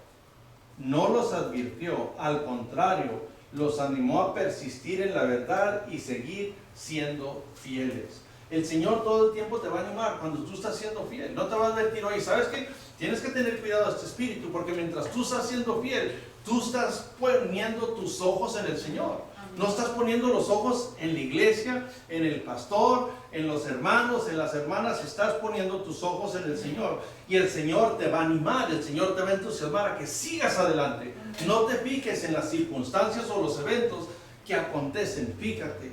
no los advirtió, al contrario, los animó a persistir en la verdad y seguir siendo fieles. El Señor todo el tiempo te va a animar cuando tú estás siendo fiel. No te va a advertir, oye, ¿sabes qué? Tienes que tener cuidado de este espíritu, porque mientras tú estás siendo fiel, tú estás poniendo tus ojos en el Señor. No estás poniendo los ojos en la iglesia, en el pastor, en los hermanos, en las hermanas. Estás poniendo tus ojos en el Señor. Y el Señor te va a animar, el Señor te va a entusiasmar a que sigas adelante. No te fijes en las circunstancias o los eventos que acontecen. Fíjate,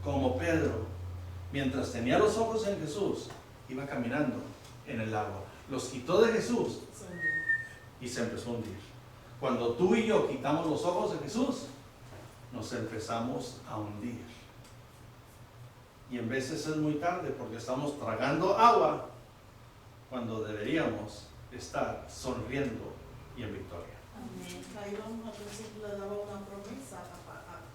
como Pedro, mientras tenía los ojos en Jesús, iba caminando en el agua. Los quitó de Jesús y se empezó a hundir. Cuando tú y yo quitamos los ojos de Jesús, nos empezamos a hundir. Y en veces es muy tarde, porque estamos tragando agua cuando deberíamos estar sonriendo y en victoria. Caíron al principio, le daba una promesa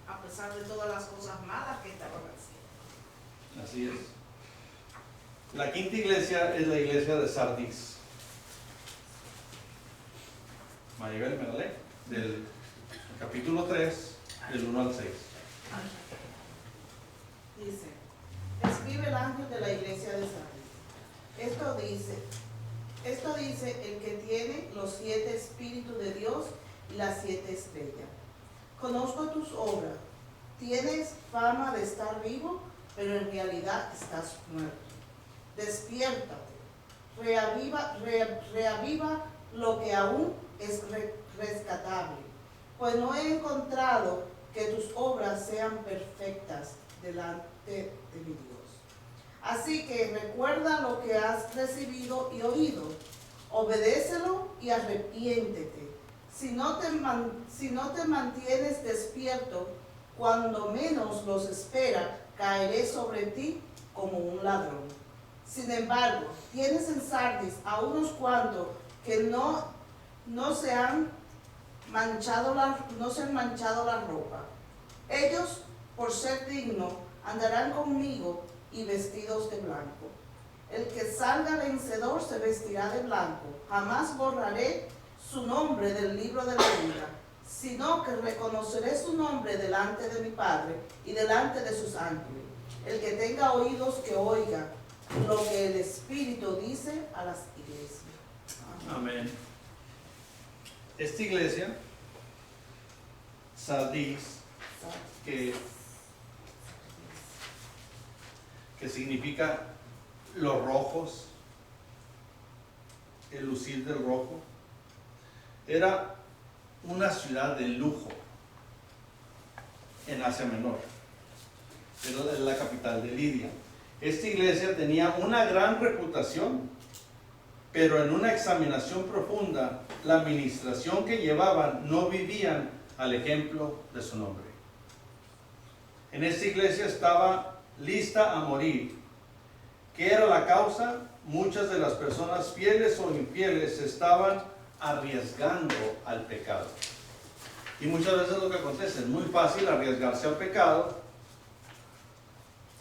a pesar de todas las cosas malas que estaban haciendo. Así es. La quinta iglesia es la iglesia de Sardis. Maribel, me la lee, del capítulo 3, del 1 al 6. Dice, escribe el ángel de la iglesia de Sardis. Esto dice el que tiene los 7 espíritus de Dios y las 7 estrellas. Conozco tus obras. Tienes fama de estar vivo, pero en realidad estás muerto. Despiértate, reaviva lo que aún es rescatable, pues no he encontrado que tus obras sean perfectas delante de mi Dios. Así que recuerda lo que has recibido y oído, obedécelo y arrepiéntete. Si no te mantienes despierto, cuando menos los esperas, caeré sobre ti como un ladrón. Sin embargo, tienes en Sardis a unos cuantos que no se han manchado la ropa. Ellos, por ser dignos, andarán conmigo y vestidos de blanco. El que salga vencedor se vestirá de blanco. Jamás borraré su nombre del libro de la vida, sino que reconoceré su nombre delante de mi Padre y delante de sus ángeles. El que tenga oídos que oiga lo que el Espíritu dice a las iglesias. Amén. Esta iglesia, Sardis, que significa los rojos, el lucir del rojo, era una ciudad de lujo en Asia Menor. Era la capital de Lidia. Esta iglesia tenía una gran reputación, pero en una examinación profunda, la administración que llevaban no vivían al ejemplo de su nombre. En esta iglesia estaba lista a morir. ¿Qué era la causa? Muchas de las personas fieles o infieles se estaban arriesgando al pecado. Y muchas veces lo que acontece es muy fácil arriesgarse al pecado.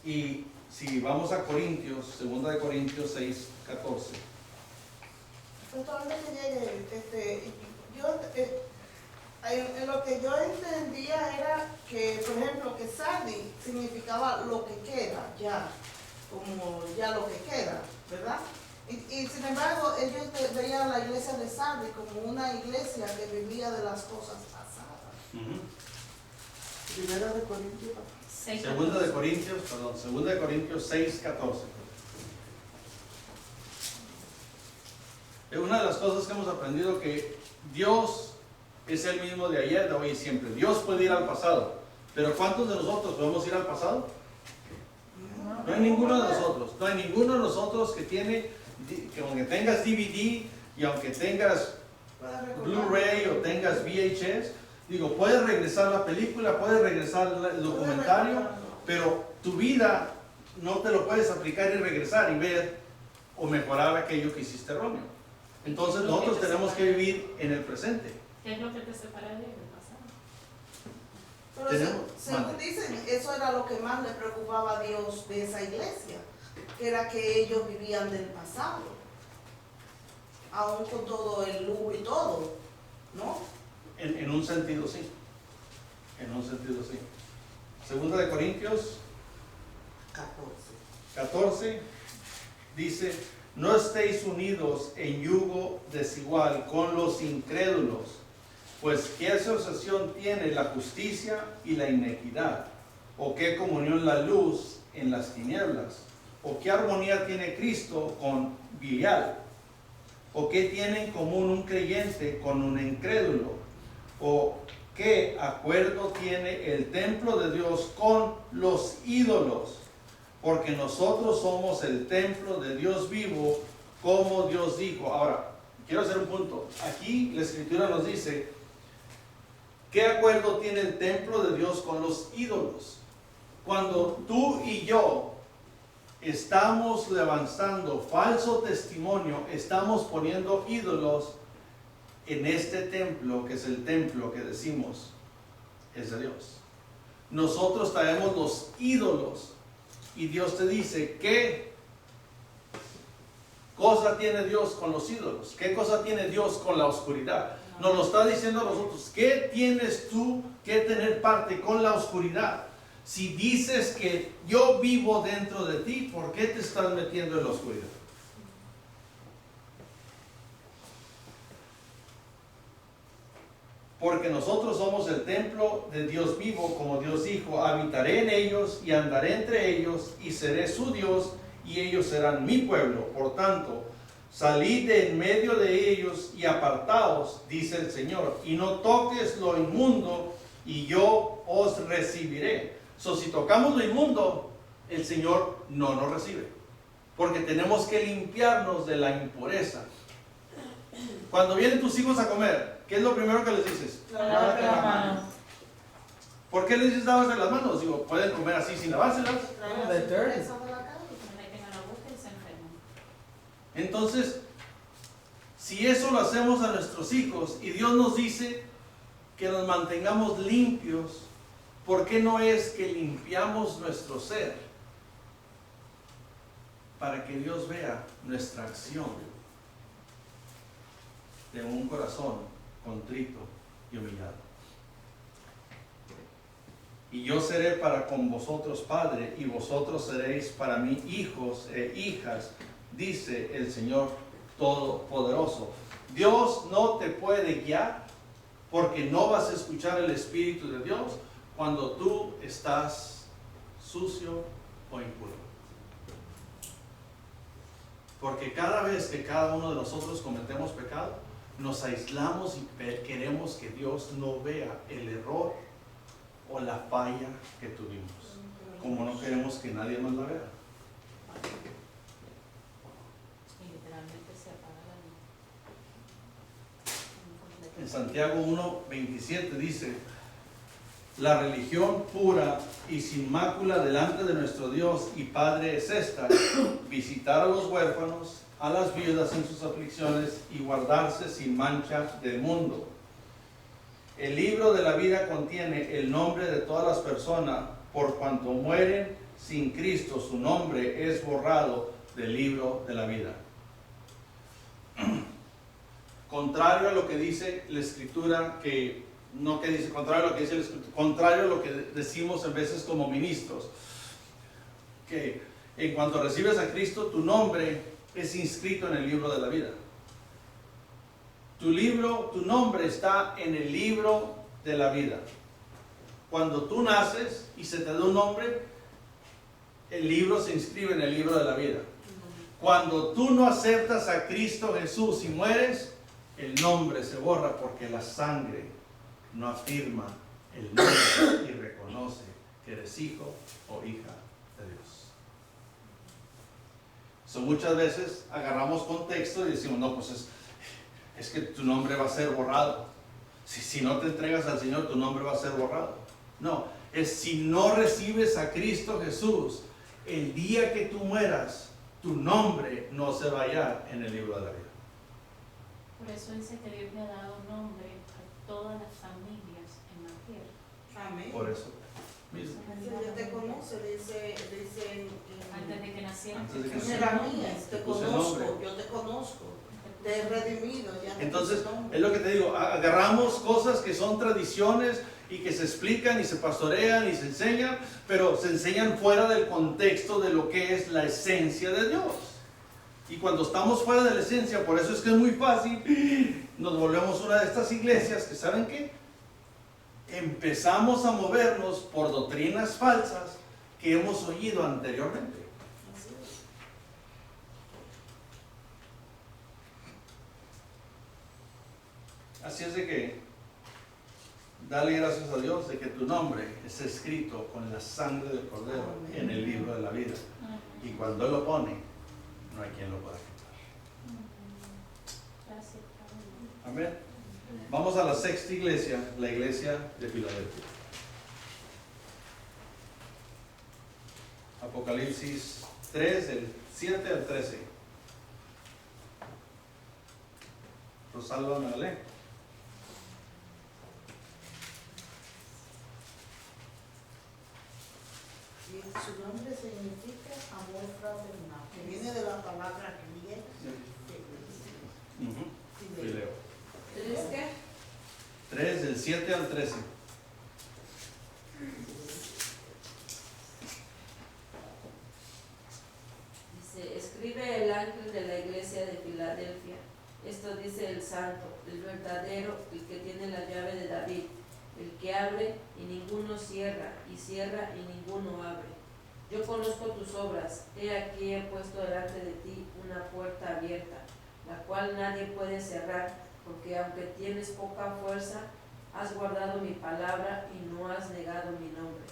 Y si vamos a Corintios, 2 de Corintios 6, 14. Pero antes que llegue, en lo que yo entendía era que, por ejemplo, que Sardi significaba lo que queda, ya, como ya lo que queda, ¿verdad? Y sin embargo, ellos veían a la iglesia de Sardi como una iglesia que vivía de las cosas pasadas. Primera de Corintios. Segunda de Corintios 6:14. Es una de las cosas que hemos aprendido, que Dios es el mismo de ayer, de hoy y siempre. Dios puede ir al pasado, pero ¿cuántos de nosotros podemos ir al pasado? No hay ninguno de nosotros. No hay ninguno de nosotros que tiene, que aunque tengas DVD y aunque tengas Blu-ray o tengas VHS, digo, puedes regresar la película, puedes regresar el documentario, pero tu vida no te lo puedes aplicar y regresar y ver o mejorar aquello que hiciste erróneo. Entonces nosotros tenemos que vivir en el presente. ¿Qué es lo que te separaría del pasado? Pero según dicen, eso era lo que más le preocupaba a Dios de esa iglesia, que era que ellos vivían del pasado, aún con todo el lujo y todo, ¿no? En un sentido sí. Segunda de Corintios 14 dice: no estéis unidos en yugo desigual con los incrédulos, pues ¿qué asociación tiene la justicia y la inequidad? ¿O qué comunión la luz en las tinieblas? ¿O qué armonía tiene Cristo con Bilial? ¿O qué tiene en común un creyente con un incrédulo? ¿O qué acuerdo tiene el templo de Dios con los ídolos? Porque nosotros somos el templo de Dios vivo, como Dios dijo. Ahora, quiero hacer un punto. Aquí la Escritura nos dice, ¿qué acuerdo tiene el templo de Dios con los ídolos? Cuando tú y yo estamos levantando falso testimonio, estamos poniendo ídolos en este templo, que es el templo que decimos es de Dios. Nosotros traemos los ídolos. Y Dios te dice, ¿qué cosa tiene Dios con los ídolos? ¿Qué cosa tiene Dios con la oscuridad? Nos lo está diciendo a nosotros. ¿Qué tienes tú que tener parte con la oscuridad? Si dices que yo vivo dentro de ti, ¿por qué te estás metiendo en la oscuridad? Porque nosotros somos el templo de Dios vivo, como Dios dijo, habitaré en ellos y andaré entre ellos y seré su Dios y ellos serán mi pueblo. Por tanto, salid de en medio de ellos y apartaos, dice el Señor, y no toques lo inmundo y yo os recibiré. Si tocamos lo inmundo, el Señor no nos recibe, porque tenemos que limpiarnos de la impureza. Cuando vienen tus hijos a comer, ¿qué es lo primero que les dices? Lávate la mano. ¿Por qué les dices lávate las manos? Digo, pueden comer así sin lavárselas. Entonces, si eso lo hacemos a nuestros hijos y Dios nos dice que nos mantengamos limpios, ¿por qué no es que limpiamos nuestro ser? Para que Dios vea nuestra acción de un corazón contrito y humillado. Y yo seré para con vosotros padre, y vosotros seréis para mí hijos e hijas, dice el Señor Todopoderoso. Dios no te puede guiar porque no vas a escuchar el Espíritu de Dios cuando tú estás sucio o impuro. Porque cada vez que cada uno de nosotros cometemos pecado, nos aislamos y queremos que Dios no vea el error o la falla que tuvimos, como no queremos que nadie más la vea. Y literalmente se apaga la luz. En Santiago 1:27 dice: la religión pura y sin mácula delante de nuestro Dios y Padre es esta: visitar a los huérfanos, a las viudas en sus aflicciones y guardarse sin mancha del mundo. El libro de la vida contiene el nombre de todas las personas, por cuanto mueren sin Cristo, su nombre es borrado del libro de la vida. contrario a lo que dice la Escritura, que no que dice, contrario a lo que dice la Escritura, contrario a lo que decimos en veces como ministros, que en cuanto recibes a Cristo, tu nombre es inscrito en el libro de la vida. Tu nombre está en el libro de la vida. Cuando tú naces y se te da un nombre, el libro se inscribe en el libro de la vida. Cuando tú no aceptas a Cristo Jesús y mueres, el nombre se borra porque la sangre no afirma el nombre y reconoce que eres hijo o hija de Dios. Muchas veces agarramos contexto y decimos, no, pues es que tu nombre va a ser borrado. Si no te entregas al Señor, tu nombre va a ser borrado. No, es si no recibes a Cristo Jesús, el día que tú mueras, tu nombre no se va a hallar en el libro de la vida. Por eso dice que Dios le ha dado nombre a todas las familias en la tierra. Amén. Por eso mismo. Dios te conoce, dice Antes de que naciera. Antes de que en Jeremías, te puse conozco, nombre. yo te conozco, te he redimido. Ya te Entonces, puse nombre. es lo que te digo, agarramos cosas que son tradiciones y que se explican y se pastorean y se enseñan, pero se enseñan fuera del contexto de lo que es la esencia de Dios. Y cuando estamos fuera de la esencia, por eso es que es muy fácil, nos volvemos una de estas iglesias que, ¿saben qué? Empezamos a movernos por doctrinas falsas que hemos oído anteriormente. Así es. Así es de que dale gracias a Dios de que tu nombre es escrito con la sangre del Cordero Amén. en el libro de la vida. Y cuando Él lo pone, no hay quien lo pueda quitar. Gracias, Padre. Amén. Vamos a la sexta iglesia, la iglesia de Filadelfia. Apocalipsis 3, del 7 al 13. Rosalba Magdalena. Y su nombre significa amor fraternal, que viene de la palabra griega. Fileo. ¿Tres qué? 3, del 7 al 13. Dice, escribe el ángel de la iglesia de Filadelfia. Esto dice el santo, el verdadero, el que tiene la llave de David, el que abre y ninguno cierra, y cierra y ninguno abre. Yo conozco tus obras, he aquí he puesto delante de ti una puerta abierta, la cual nadie puede cerrar, porque aunque tienes poca fuerza, has guardado mi palabra y no has negado mi nombre.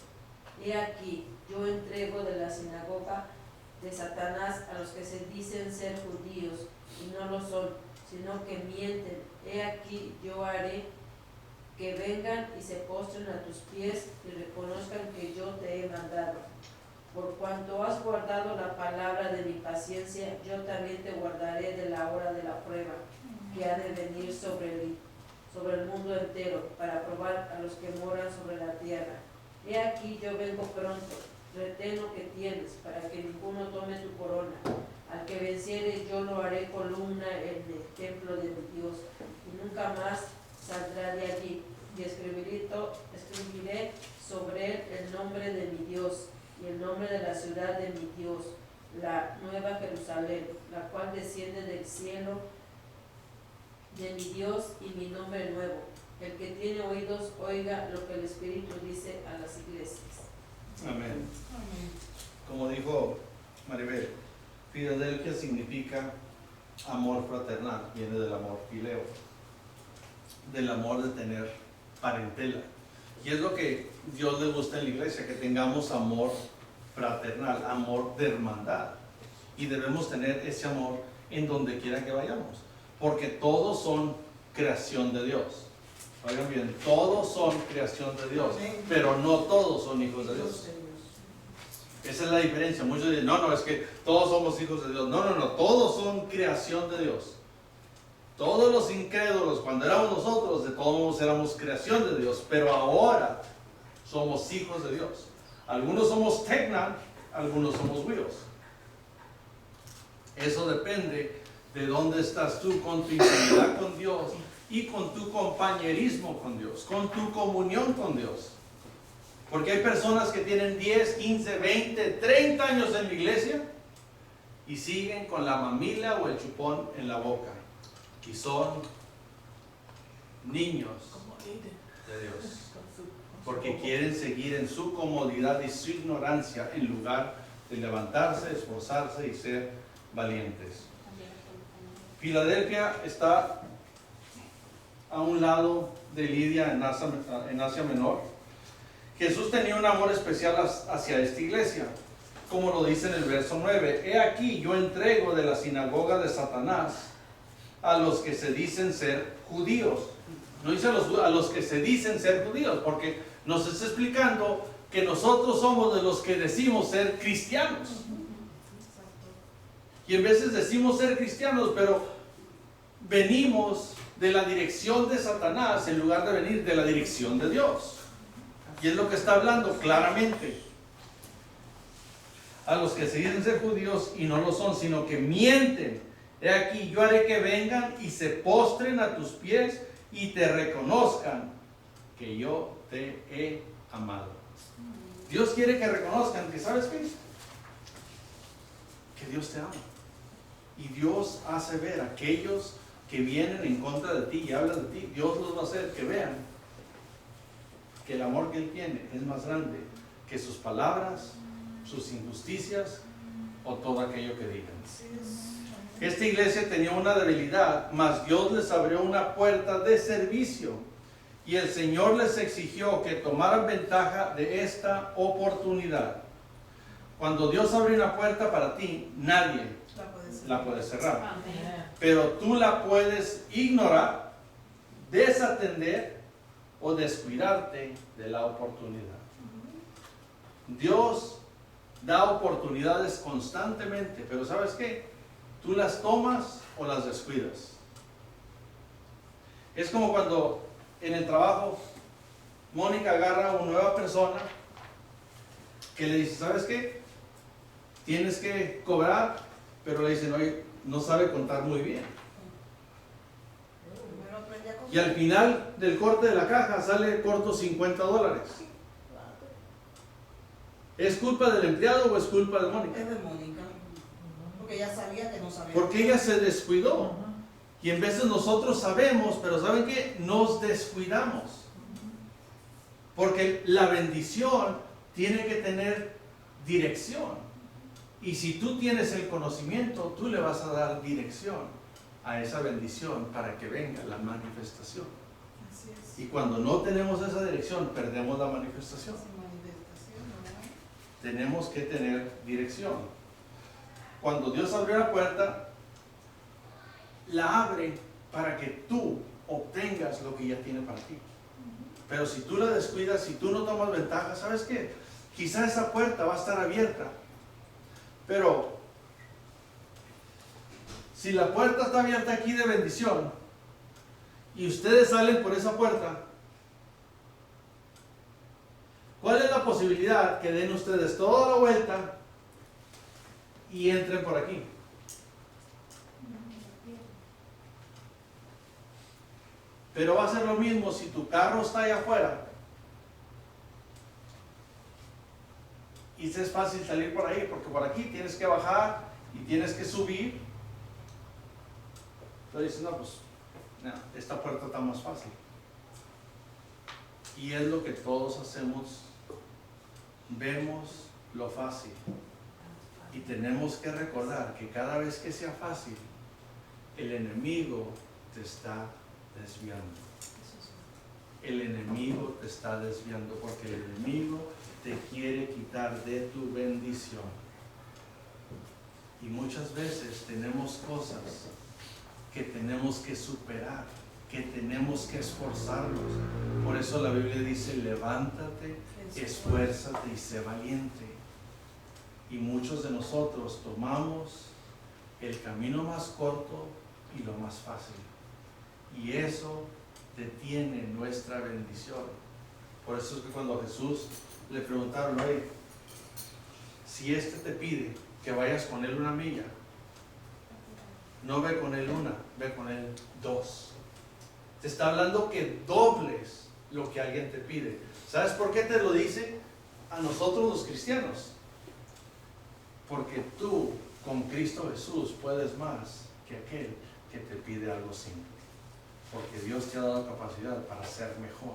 He aquí, yo entrego de la sinagoga de Satanás a los que se dicen ser judíos y no lo son, sino que mienten. He aquí, yo haré que vengan y se postren a tus pies y reconozcan que yo te he mandado. Por cuanto has guardado la palabra de mi paciencia, yo también te guardaré de la hora de la prueba que ha de venir sobre el mundo entero, para probar a los que moran sobre la tierra. He aquí, yo vengo pronto, retén lo que tienes, para que ninguno tome tu corona. Al que venciere, yo lo haré columna en el templo de mi Dios, y nunca más saldrá de allí. Y escribiré sobre él el nombre de mi Dios y el nombre de la ciudad de mi Dios, la nueva Jerusalén, la cual desciende del cielo de mi Dios, y mi nombre nuevo. El que tiene oídos, oiga lo que el Espíritu dice a las iglesias. Amén. Como dijo Maribel, Filadelfia significa amor fraternal, viene del amor fileo, del amor de tener parentela. Y es lo que Dios le gusta en la iglesia, que tengamos amor fraternal, amor de hermandad. Y debemos tener ese amor en donde quiera que vayamos, porque todos son creación de Dios. Oigan bien, todos son creación de Dios, pero no todos son hijos de Dios. Esa es la diferencia. Muchos dicen, no, es que todos somos hijos de Dios. No, todos son creación de Dios. Todos los incrédulos, cuando éramos nosotros, de todos modos éramos creación de Dios, pero ahora somos hijos de Dios. Algunos somos Tecna, algunos somos Wios. Eso depende de dónde estás tú con tu intimidad con Dios y con tu compañerismo con Dios, con tu comunión con Dios. Porque hay personas que tienen 10, 15, 20, 30 años en la iglesia y siguen con la mamila o el chupón en la boca. Y son niños de Dios. Porque quieren seguir en su comodidad y su ignorancia en lugar de levantarse, esforzarse y ser valientes. Filadelfia está a un lado de Lidia en Asia Menor. Jesús tenía un amor especial hacia esta iglesia, como lo dice en el verso 9. He aquí, yo entrego de la sinagoga de Satanás a los que se dicen ser judíos. No dice a los que se dicen ser judíos, porque nos está explicando que nosotros somos de los que decimos ser cristianos. Y en veces decimos ser cristianos, pero venimos de la dirección de Satanás en lugar de venir de la dirección de Dios. Y es lo que está hablando claramente. A los que se dicen ser judíos y no lo son, sino que mienten. He aquí, yo haré que vengan y se postren a tus pies y te reconozcan que yo te he amado. Dios quiere que reconozcan que, ¿sabes qué? Que Dios te ama. Y Dios hace ver a aquellos que vienen en contra de ti y hablan de ti. Dios los va a hacer que vean que el amor que Él tiene es más grande que sus palabras, sus injusticias o todo aquello que digan. Esta iglesia tenía una debilidad, mas Dios les abrió una puerta de servicio y el Señor les exigió que tomaran ventaja de esta oportunidad. Cuando Dios abre una puerta para ti, nadie la puede cerrar. Pero tú la puedes ignorar, desatender o descuidarte de la oportunidad. Dios da oportunidades constantemente, pero ¿sabes qué? Tú las tomas o las descuidas. Es como cuando en el trabajo Mónica agarra a una nueva persona que le dice, ¿sabes qué? Tienes que cobrar, pero le dicen, oye, no sabe contar muy bien. Y al final del corte de la caja sale corto $50. ¿Es culpa del empleado o es culpa de Mónica? Es de Mónica. Porque ella sabía que no sabía. Porque ella se descuidó. Y en veces nosotros sabemos, pero ¿saben qué? Nos descuidamos. Porque la bendición tiene que tener dirección. Y si tú tienes el conocimiento, tú le vas a dar dirección a esa bendición para que venga la manifestación. Así es. Y cuando no tenemos esa dirección, perdemos la manifestación. Tenemos que tener dirección. Cuando Dios abrió la puerta, la abre para que tú obtengas lo que ya tiene para ti. Pero si tú la descuidas, si tú no tomas ventaja, ¿sabes qué? Quizás esa puerta va a estar abierta. Pero si la puerta está abierta aquí de bendición y ustedes salen por esa puerta, ¿cuál es la posibilidad que den ustedes toda la vuelta y entren por aquí? Pero va a ser lo mismo si tu carro está allá afuera y es fácil salir por ahí, porque por aquí tienes que bajar y tienes que subir. Entonces dices, no, pues no, esta puerta está más fácil. Y es lo que todos hacemos. Vemos lo fácil. Y tenemos que recordar que cada vez que sea fácil, el enemigo te está desviando. El enemigo te está desviando porque el enemigo te quiere quitar de tu bendición. Y muchas veces tenemos cosas que tenemos que superar, que tenemos que esforzarnos. Por eso la Biblia dice, levántate, esfuérzate y sé valiente. Y muchos de nosotros tomamos el camino más corto y lo más fácil. Y eso detiene nuestra bendición. Por eso es que cuando Jesús le preguntaron, oye, si este te pide que vayas con él una milla, No ve con él una, ve con él dos. Te está hablando que dobles lo que alguien te pide. ¿Sabes por qué te lo dice? A nosotros los cristianos. Porque tú con Cristo Jesús puedes más que aquel que te pide algo simple. Porque Dios te ha dado capacidad para ser mejor.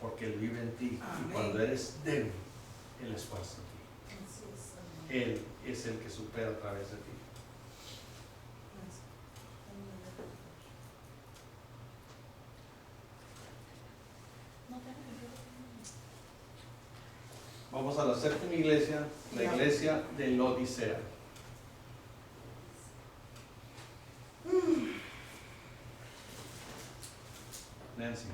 Porque Él vive en ti. Amén. Y cuando eres débil, Él esfuerza en ti. Él es el que supera a través de ti. Vamos a la séptima iglesia, la iglesia de Laodicea. Nancy.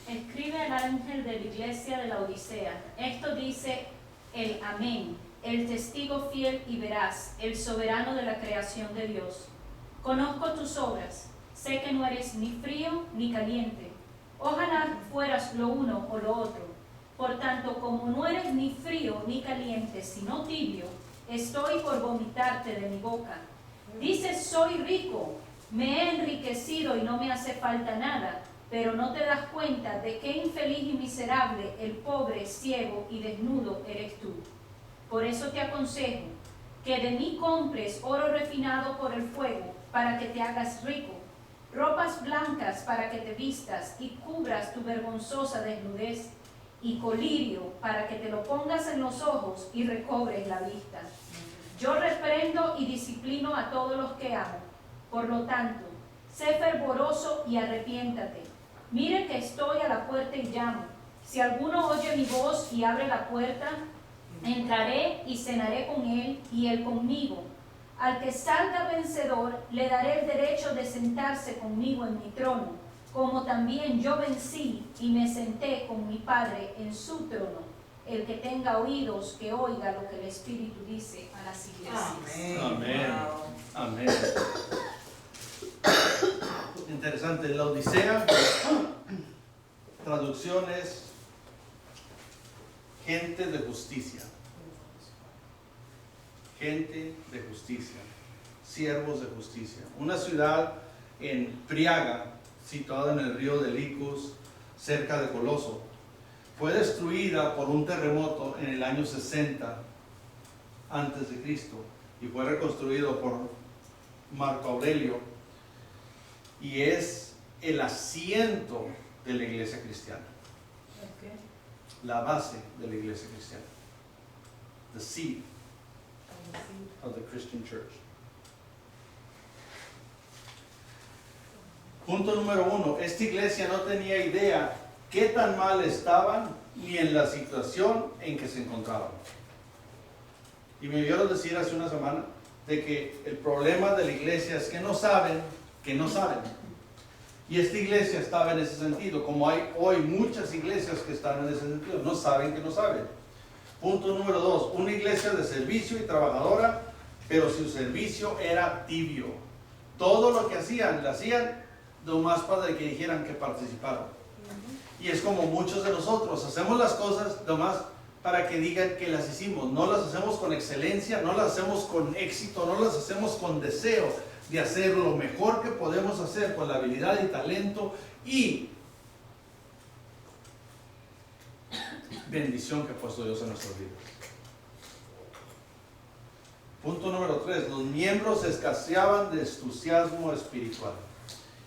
Escribe al ángel de la iglesia de la Odisea. Esto dice el Amén, el testigo fiel y veraz, el soberano de la creación de Dios. Conozco tus obras, sé que no eres ni frío ni caliente. Ojalá fueras lo uno o lo otro. Por tanto, como no eres ni frío ni caliente, sino tibio, estoy por vomitarte de mi boca. Dices, soy rico, me he enriquecido y no me hace falta nada, pero no te das cuenta de qué infeliz y miserable, el pobre, ciego y desnudo eres tú. Por eso te aconsejo que de mí compres oro refinado por el fuego, para que te hagas rico, ropas blancas para que te vistas y cubras tu vergonzosa desnudez, y colirio para que te lo pongas en los ojos y recobres la vista. Yo reprendo y disciplino a todos los que amo. Por lo tanto, sé fervoroso y arrepiéntate. Mire que estoy a la puerta y llamo. Si alguno oye mi voz y abre la puerta, entraré y cenaré con él y él conmigo. Al que salga vencedor, le daré el derecho de sentarse conmigo en mi trono, como también yo vencí y me senté con mi Padre en su trono. El que tenga oídos, que oiga lo que el Espíritu dice a las iglesias. Amén. Amén. Interesante. La Odisea, traducción es gente de justicia. Gente de justicia. Siervos de justicia. Una ciudad en Priaga, situada en el río de Licus, cerca de Coloso. Fue destruida por un terremoto en el año 60 antes de Cristo y fue reconstruido por Marco Aurelio y es el asiento de la iglesia cristiana. La base de la iglesia cristiana. The seat of the Christian church. Punto número 1. Esta iglesia no tenía idea qué tan mal estaban ni en la situación en que se encontraban. Y me oyeron decir hace una semana de que el problema de la iglesia es que no saben que no saben. Y esta iglesia estaba en ese sentido, como hay hoy muchas iglesias que están en ese sentido, no saben que no saben. Punto número 2. Una iglesia de servicio y trabajadora, pero su servicio era tibio. Todo lo que hacían, lo hacían nomás para que dijeran que participaron. Y es como muchos de nosotros, hacemos las cosas nomás para que digan que las hicimos. No las hacemos con excelencia, no las hacemos con éxito, no las hacemos con deseo de hacer lo mejor que podemos hacer con la habilidad y talento y bendición que ha puesto Dios en nuestras vidas. Punto número 3. Los miembros escaseaban de entusiasmo espiritual.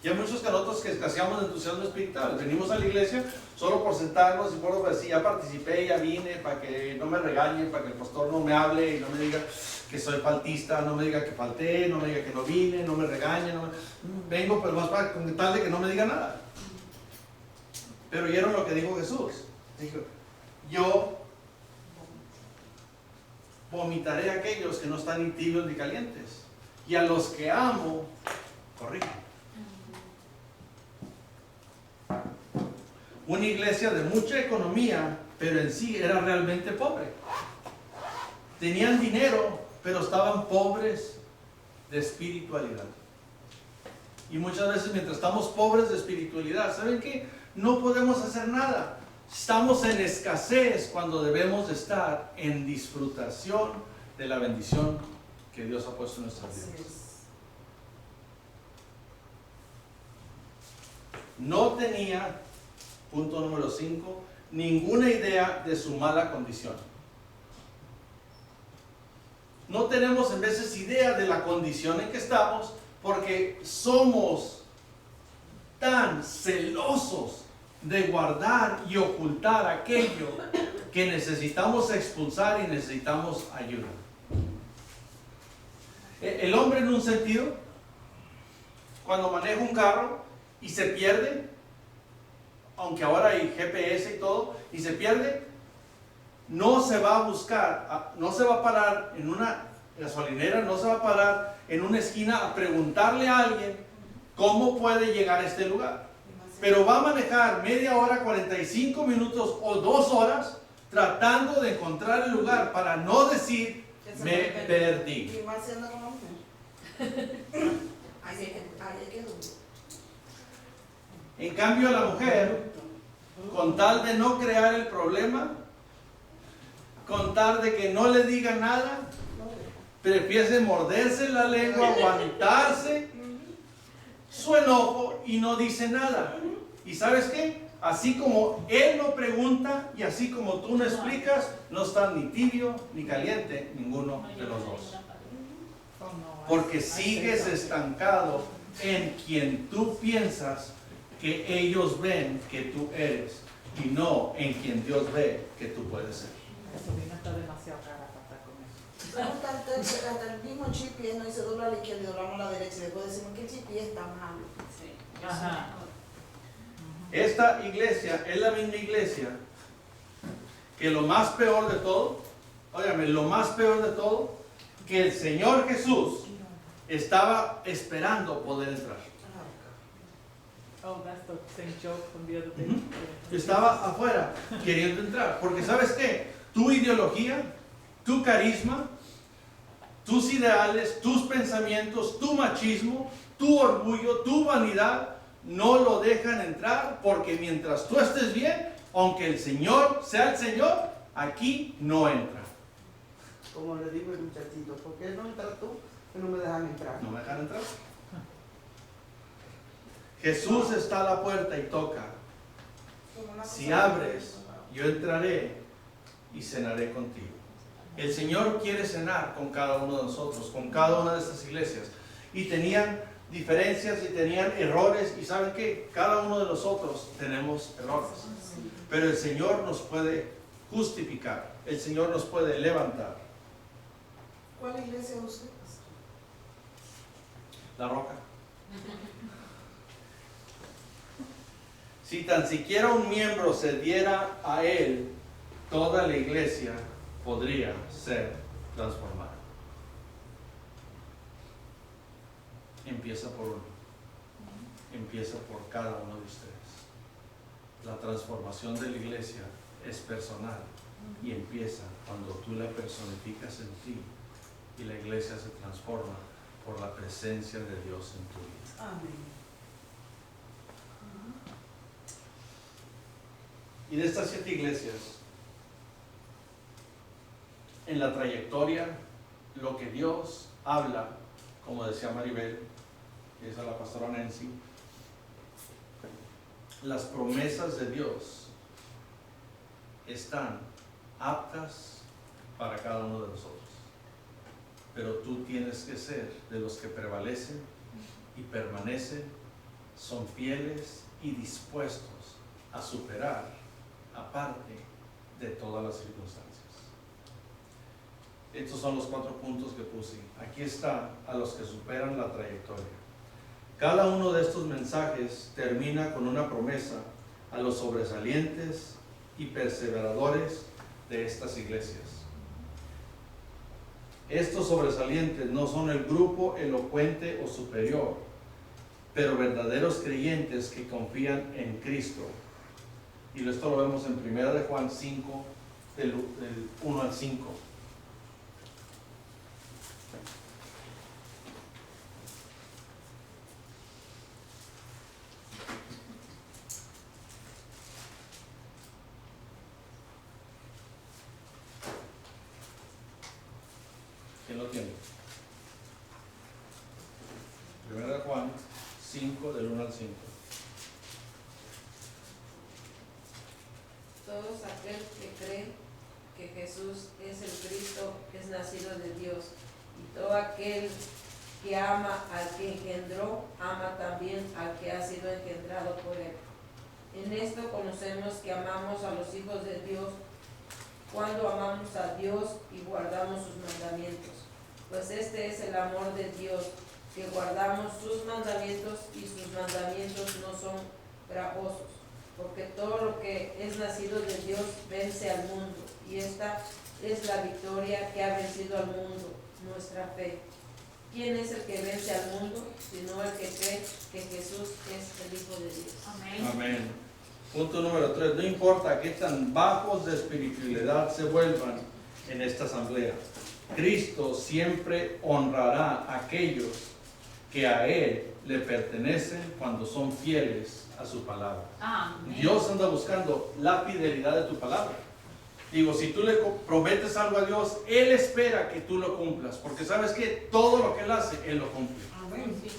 Y hay muchos que nosotros que escaseamos de entusiasmo espiritual. Venimos a la iglesia solo por sentarnos y por decir, ya participé, ya vine, para que no me regañen, para que el pastor no me hable y no me diga que soy faltista, no me diga que falté, no me diga que no vine, no me regañen. Vengo, pero más para con tal de que no me diga nada. Pero oyeron lo que dijo Jesús. Dijo, yo vomitaré a aquellos que no están ni tibios ni calientes. Y a los que amo, corrijo. Una iglesia de mucha economía, pero en sí era realmente pobre. Tenían dinero, pero estaban pobres de espiritualidad. Y muchas veces mientras estamos pobres de espiritualidad, ¿saben qué? No podemos hacer nada. Estamos en escasez cuando debemos de estar en disfrutación de la bendición que Dios ha puesto en nuestras Así vidas. es. No tenía, punto número 5, ninguna idea de su mala condición. No tenemos en veces idea de la condición en que estamos porque somos tan celosos de guardar y ocultar aquello que necesitamos expulsar y necesitamos ayuda. El hombre, en un sentido, cuando maneja un carro y se pierde, aunque ahora hay GPS y todo, y se pierde, no se va a buscar, no se va a parar en una gasolinera, no se va a parar en una esquina a preguntarle a alguien cómo puede llegar a este lugar. Pero va a manejar media hora, 45 minutos o 2 horas tratando de encontrar el lugar para no decir me perdí. Y más siendo como mujer. Ahí es que duro. En cambio, la mujer, con tal de no crear el problema, con tal de que no le diga nada, prefiere morderse la lengua, aguantarse su enojo y no dice nada. ¿Y sabes qué? Así como él no pregunta y así como tú no explicas, no están ni tibio ni caliente ninguno de los dos. Porque sigues estancado en quien tú piensas que ellos ven que tú eres y no en quien Dios ve que tú puedes ser. La sobrina está demasiado cara para estar con eso. Hasta el mismo chipi no dice dobla a la izquierda y doblamos a la derecha y después decimos que el chipi está malo. Sí, Ajá. Esta iglesia es la misma iglesia que lo más peor de todo, óigame, lo más peor de todo, que el Señor Jesús estaba esperando poder entrar. Oh, that's the same joke from the other day. Estaba afuera queriendo entrar. Porque ¿sabes qué? Tu ideología, tu carisma, tus ideales, tus pensamientos, tu machismo, tu orgullo, tu vanidad, no lo dejan entrar porque mientras tú estés bien, aunque el Señor sea el Señor, aquí no entra. Como le digo el muchachito, ¿por qué no entras tú que no me dejan entrar? No me dejan entrar. Jesús está a la puerta y toca. Si abres, yo entraré y cenaré contigo. El Señor quiere cenar con cada uno de nosotros, con cada una de estas iglesias. Y tenían diferencias y tenían errores. Y ¿saben qué? Cada uno de nosotros tenemos errores. Pero el Señor nos puede justificar. El Señor nos puede levantar. ¿Cuál iglesia es usted? La Roca. Si tan siquiera un miembro se diera a Él, toda la iglesia podría ser transformada. Empieza por uno. Empieza por cada uno de ustedes. La transformación de la iglesia es personal y empieza cuando tú la personificas en ti y la iglesia se transforma por la presencia de Dios en tu vida. Amén. Y de estas 7 iglesias, en la trayectoria, lo que Dios habla, como decía Maribel, que es a la pastora Nancy, las promesas de Dios están aptas para cada uno de nosotros. Pero tú tienes que ser de los que prevalecen y permanecen, son fieles y dispuestos a superar aparte de todas las circunstancias. Estos son los 4 puntos que puse. Aquí está a los que superan la trayectoria. Cada uno de estos mensajes termina con una promesa a los sobresalientes y perseveradores de estas iglesias. Estos sobresalientes no son el grupo elocuente o superior, pero verdaderos creyentes que confían en Cristo. Y esto lo vemos en 1 de Juan 5, del 1 al 5. ¿Quién lo tiene? 5, del 1 al 5. Todos aquel que cree que Jesús es el Cristo es nacido de Dios, y todo aquel que ama al que engendró, ama también al que ha sido engendrado por él. En esto conocemos que amamos a los hijos de Dios, cuando amamos a Dios y guardamos sus mandamientos. Pues este es el amor de Dios, que guardamos sus mandamientos, y sus mandamientos no son gravosos, porque todo lo que es nacido de Dios vence al mundo, y esta es la victoria que ha vencido al mundo, nuestra fe. ¿Quién es el que vence al mundo? Sino el que cree que Jesús es el Hijo de Dios. Amén. Amén. Punto número 3. No importa qué tan bajos de espiritualidad se vuelvan en esta asamblea, Cristo siempre honrará a aquellos que a Él le pertenecen cuando son fieles a su palabra. Amén. Dios anda buscando la fidelidad de tu palabra. Digo, si tú le prometes algo a Dios, Él espera que tú lo cumplas, porque sabes que todo lo que Él hace, Él lo cumple.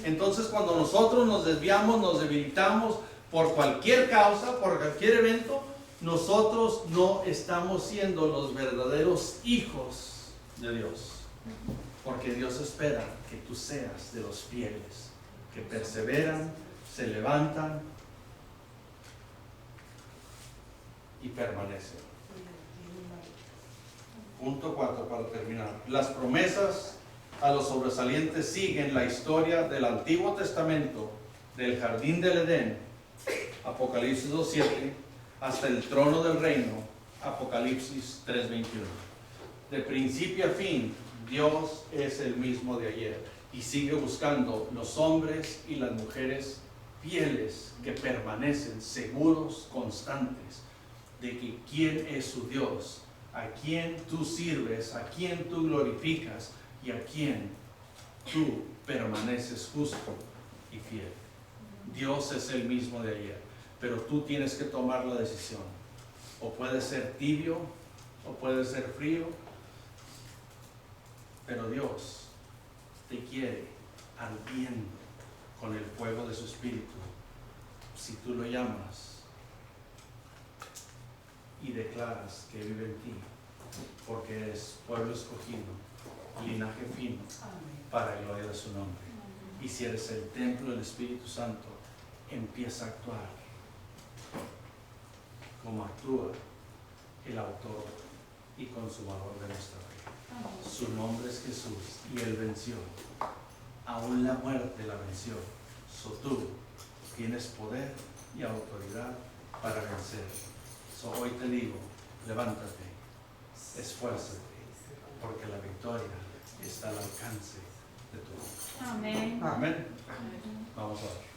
Entonces, cuando nosotros nos desviamos, nos debilitamos por cualquier causa, por cualquier evento, nosotros no estamos siendo los verdaderos hijos de Dios, porque Dios espera que tú seas de los fieles, que perseveran, se levantan y permanecen. Punto 4 para terminar. Las promesas a los sobresalientes siguen la historia del Antiguo Testamento, del jardín del Edén, Apocalipsis 2:7, hasta el trono del reino, Apocalipsis 3:21. De principio a fin, Dios es el mismo de ayer y sigue buscando los hombres y las mujeres fieles que permanecen seguros, constantes de que quién es su Dios, a quién tú sirves, a quién tú glorificas y a quién tú permaneces justo y fiel. Dios es el mismo de ayer, pero tú tienes que tomar la decisión. O puede ser tibio, o puede ser frío, pero Dios te quiere ardiendo con el fuego de su espíritu. Si tú lo llamas y declaras que vive en ti, porque eres pueblo escogido, linaje fino, para la gloria de su nombre. Y si eres el templo del Espíritu Santo, empieza a actuar como actúa el autor y consumador de nuestra fe. Su nombre es Jesús y Él venció. Aún la muerte la venció. So tú tienes poder y autoridad para vencer. So hoy te digo, levántate, esfuérzate, porque la victoria está al alcance de tu mano. Amén. Amén. Vamos a ver.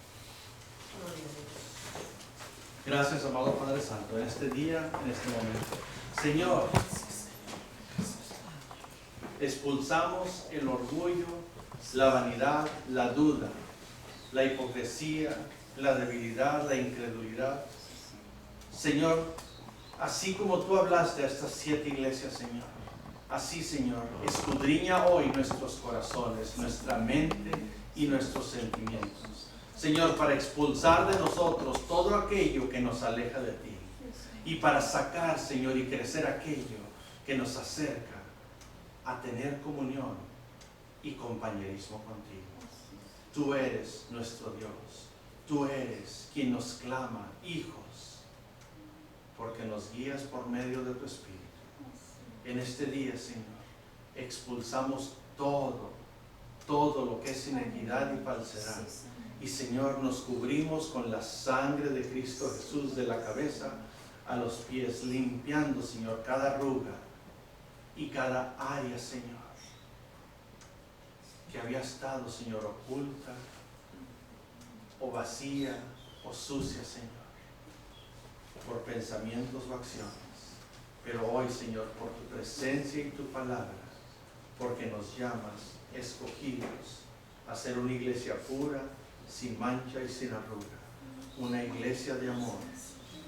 Gracias, amado Padre Santo, en este día, en este momento. Señor, expulsamos el orgullo, la vanidad, la duda, la hipocresía, la debilidad, la incredulidad. Señor, así como tú hablaste a estas 7 iglesias, Señor, así, Señor, escudriña hoy nuestros corazones, nuestra mente y nuestros sentimientos. Señor, para expulsar de nosotros todo aquello que nos aleja de ti y para sacar, Señor, y crecer aquello que nos acerca a tener comunión y compañerismo contigo. Tú eres nuestro Dios. Tú eres quien nos clama, hijos, porque nos guías por medio de tu Espíritu. En este día, Señor, expulsamos todo lo que es inequidad y falsedad. Y, Señor, nos cubrimos con la sangre de Cristo Jesús de la cabeza a los pies, limpiando, Señor, cada arruga y cada área, Señor, que había estado, Señor, oculta o vacía o sucia, Señor, por pensamientos o acciones. Pero hoy, Señor, por tu presencia y tu palabra, porque nos llamas escogidos a ser una iglesia pura, sin mancha y sin arruga, una iglesia de amor,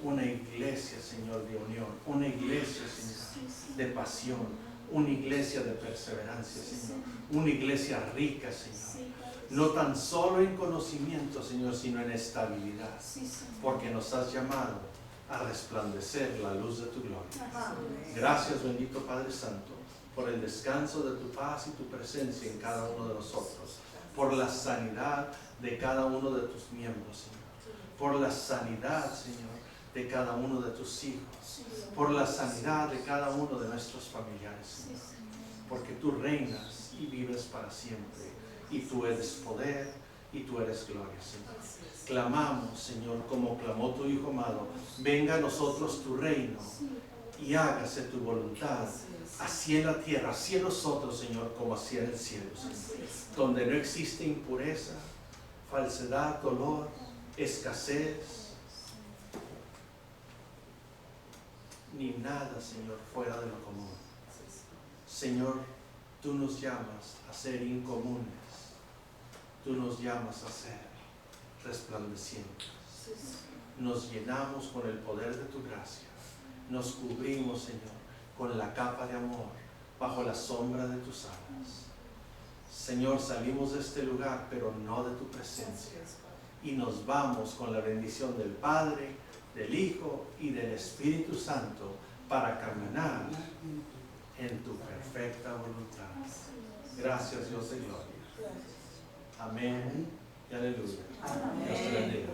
una iglesia, Señor, de unión, una iglesia, Señor, de pasión, una iglesia de perseverancia, Señor. Una iglesia rica, Señor. Sí, Padre. No tan solo en conocimiento, Señor, sino en estabilidad. Sí, Señor. Porque nos has llamado a resplandecer la luz de tu gloria. Amén. Gracias, bendito Padre Santo, por el descanso de tu paz y tu presencia en cada uno de nosotros. Por la sanidad de cada uno de tus miembros, Señor. Por la sanidad, Señor, de cada uno de tus hijos. Por la sanidad de cada uno de nuestros familiares, Señor. Porque tú reinas y vives para siempre. Y tú eres poder y tú eres gloria, Señor. Clamamos, Señor, como clamó tu Hijo amado. Venga a nosotros tu reino y hágase tu voluntad, así en la tierra, así en nosotros, Señor, como así en el cielo, Señor. Donde no existe impureza, falsedad, dolor, escasez, ni nada, Señor, fuera de lo común. Señor, tú nos llamas a ser incomunes. Tú nos llamas a ser resplandecientes. Nos llenamos con el poder de tu gracia. Nos cubrimos, Señor, con la capa de amor bajo la sombra de tus alas. Señor, salimos de este lugar, pero no de tu presencia. Y nos vamos con la bendición del Padre, del Hijo y del Espíritu Santo para caminar en tu perfecta voluntad. Gracias, Dios de gloria. Amén y aleluya. Dios te bendiga.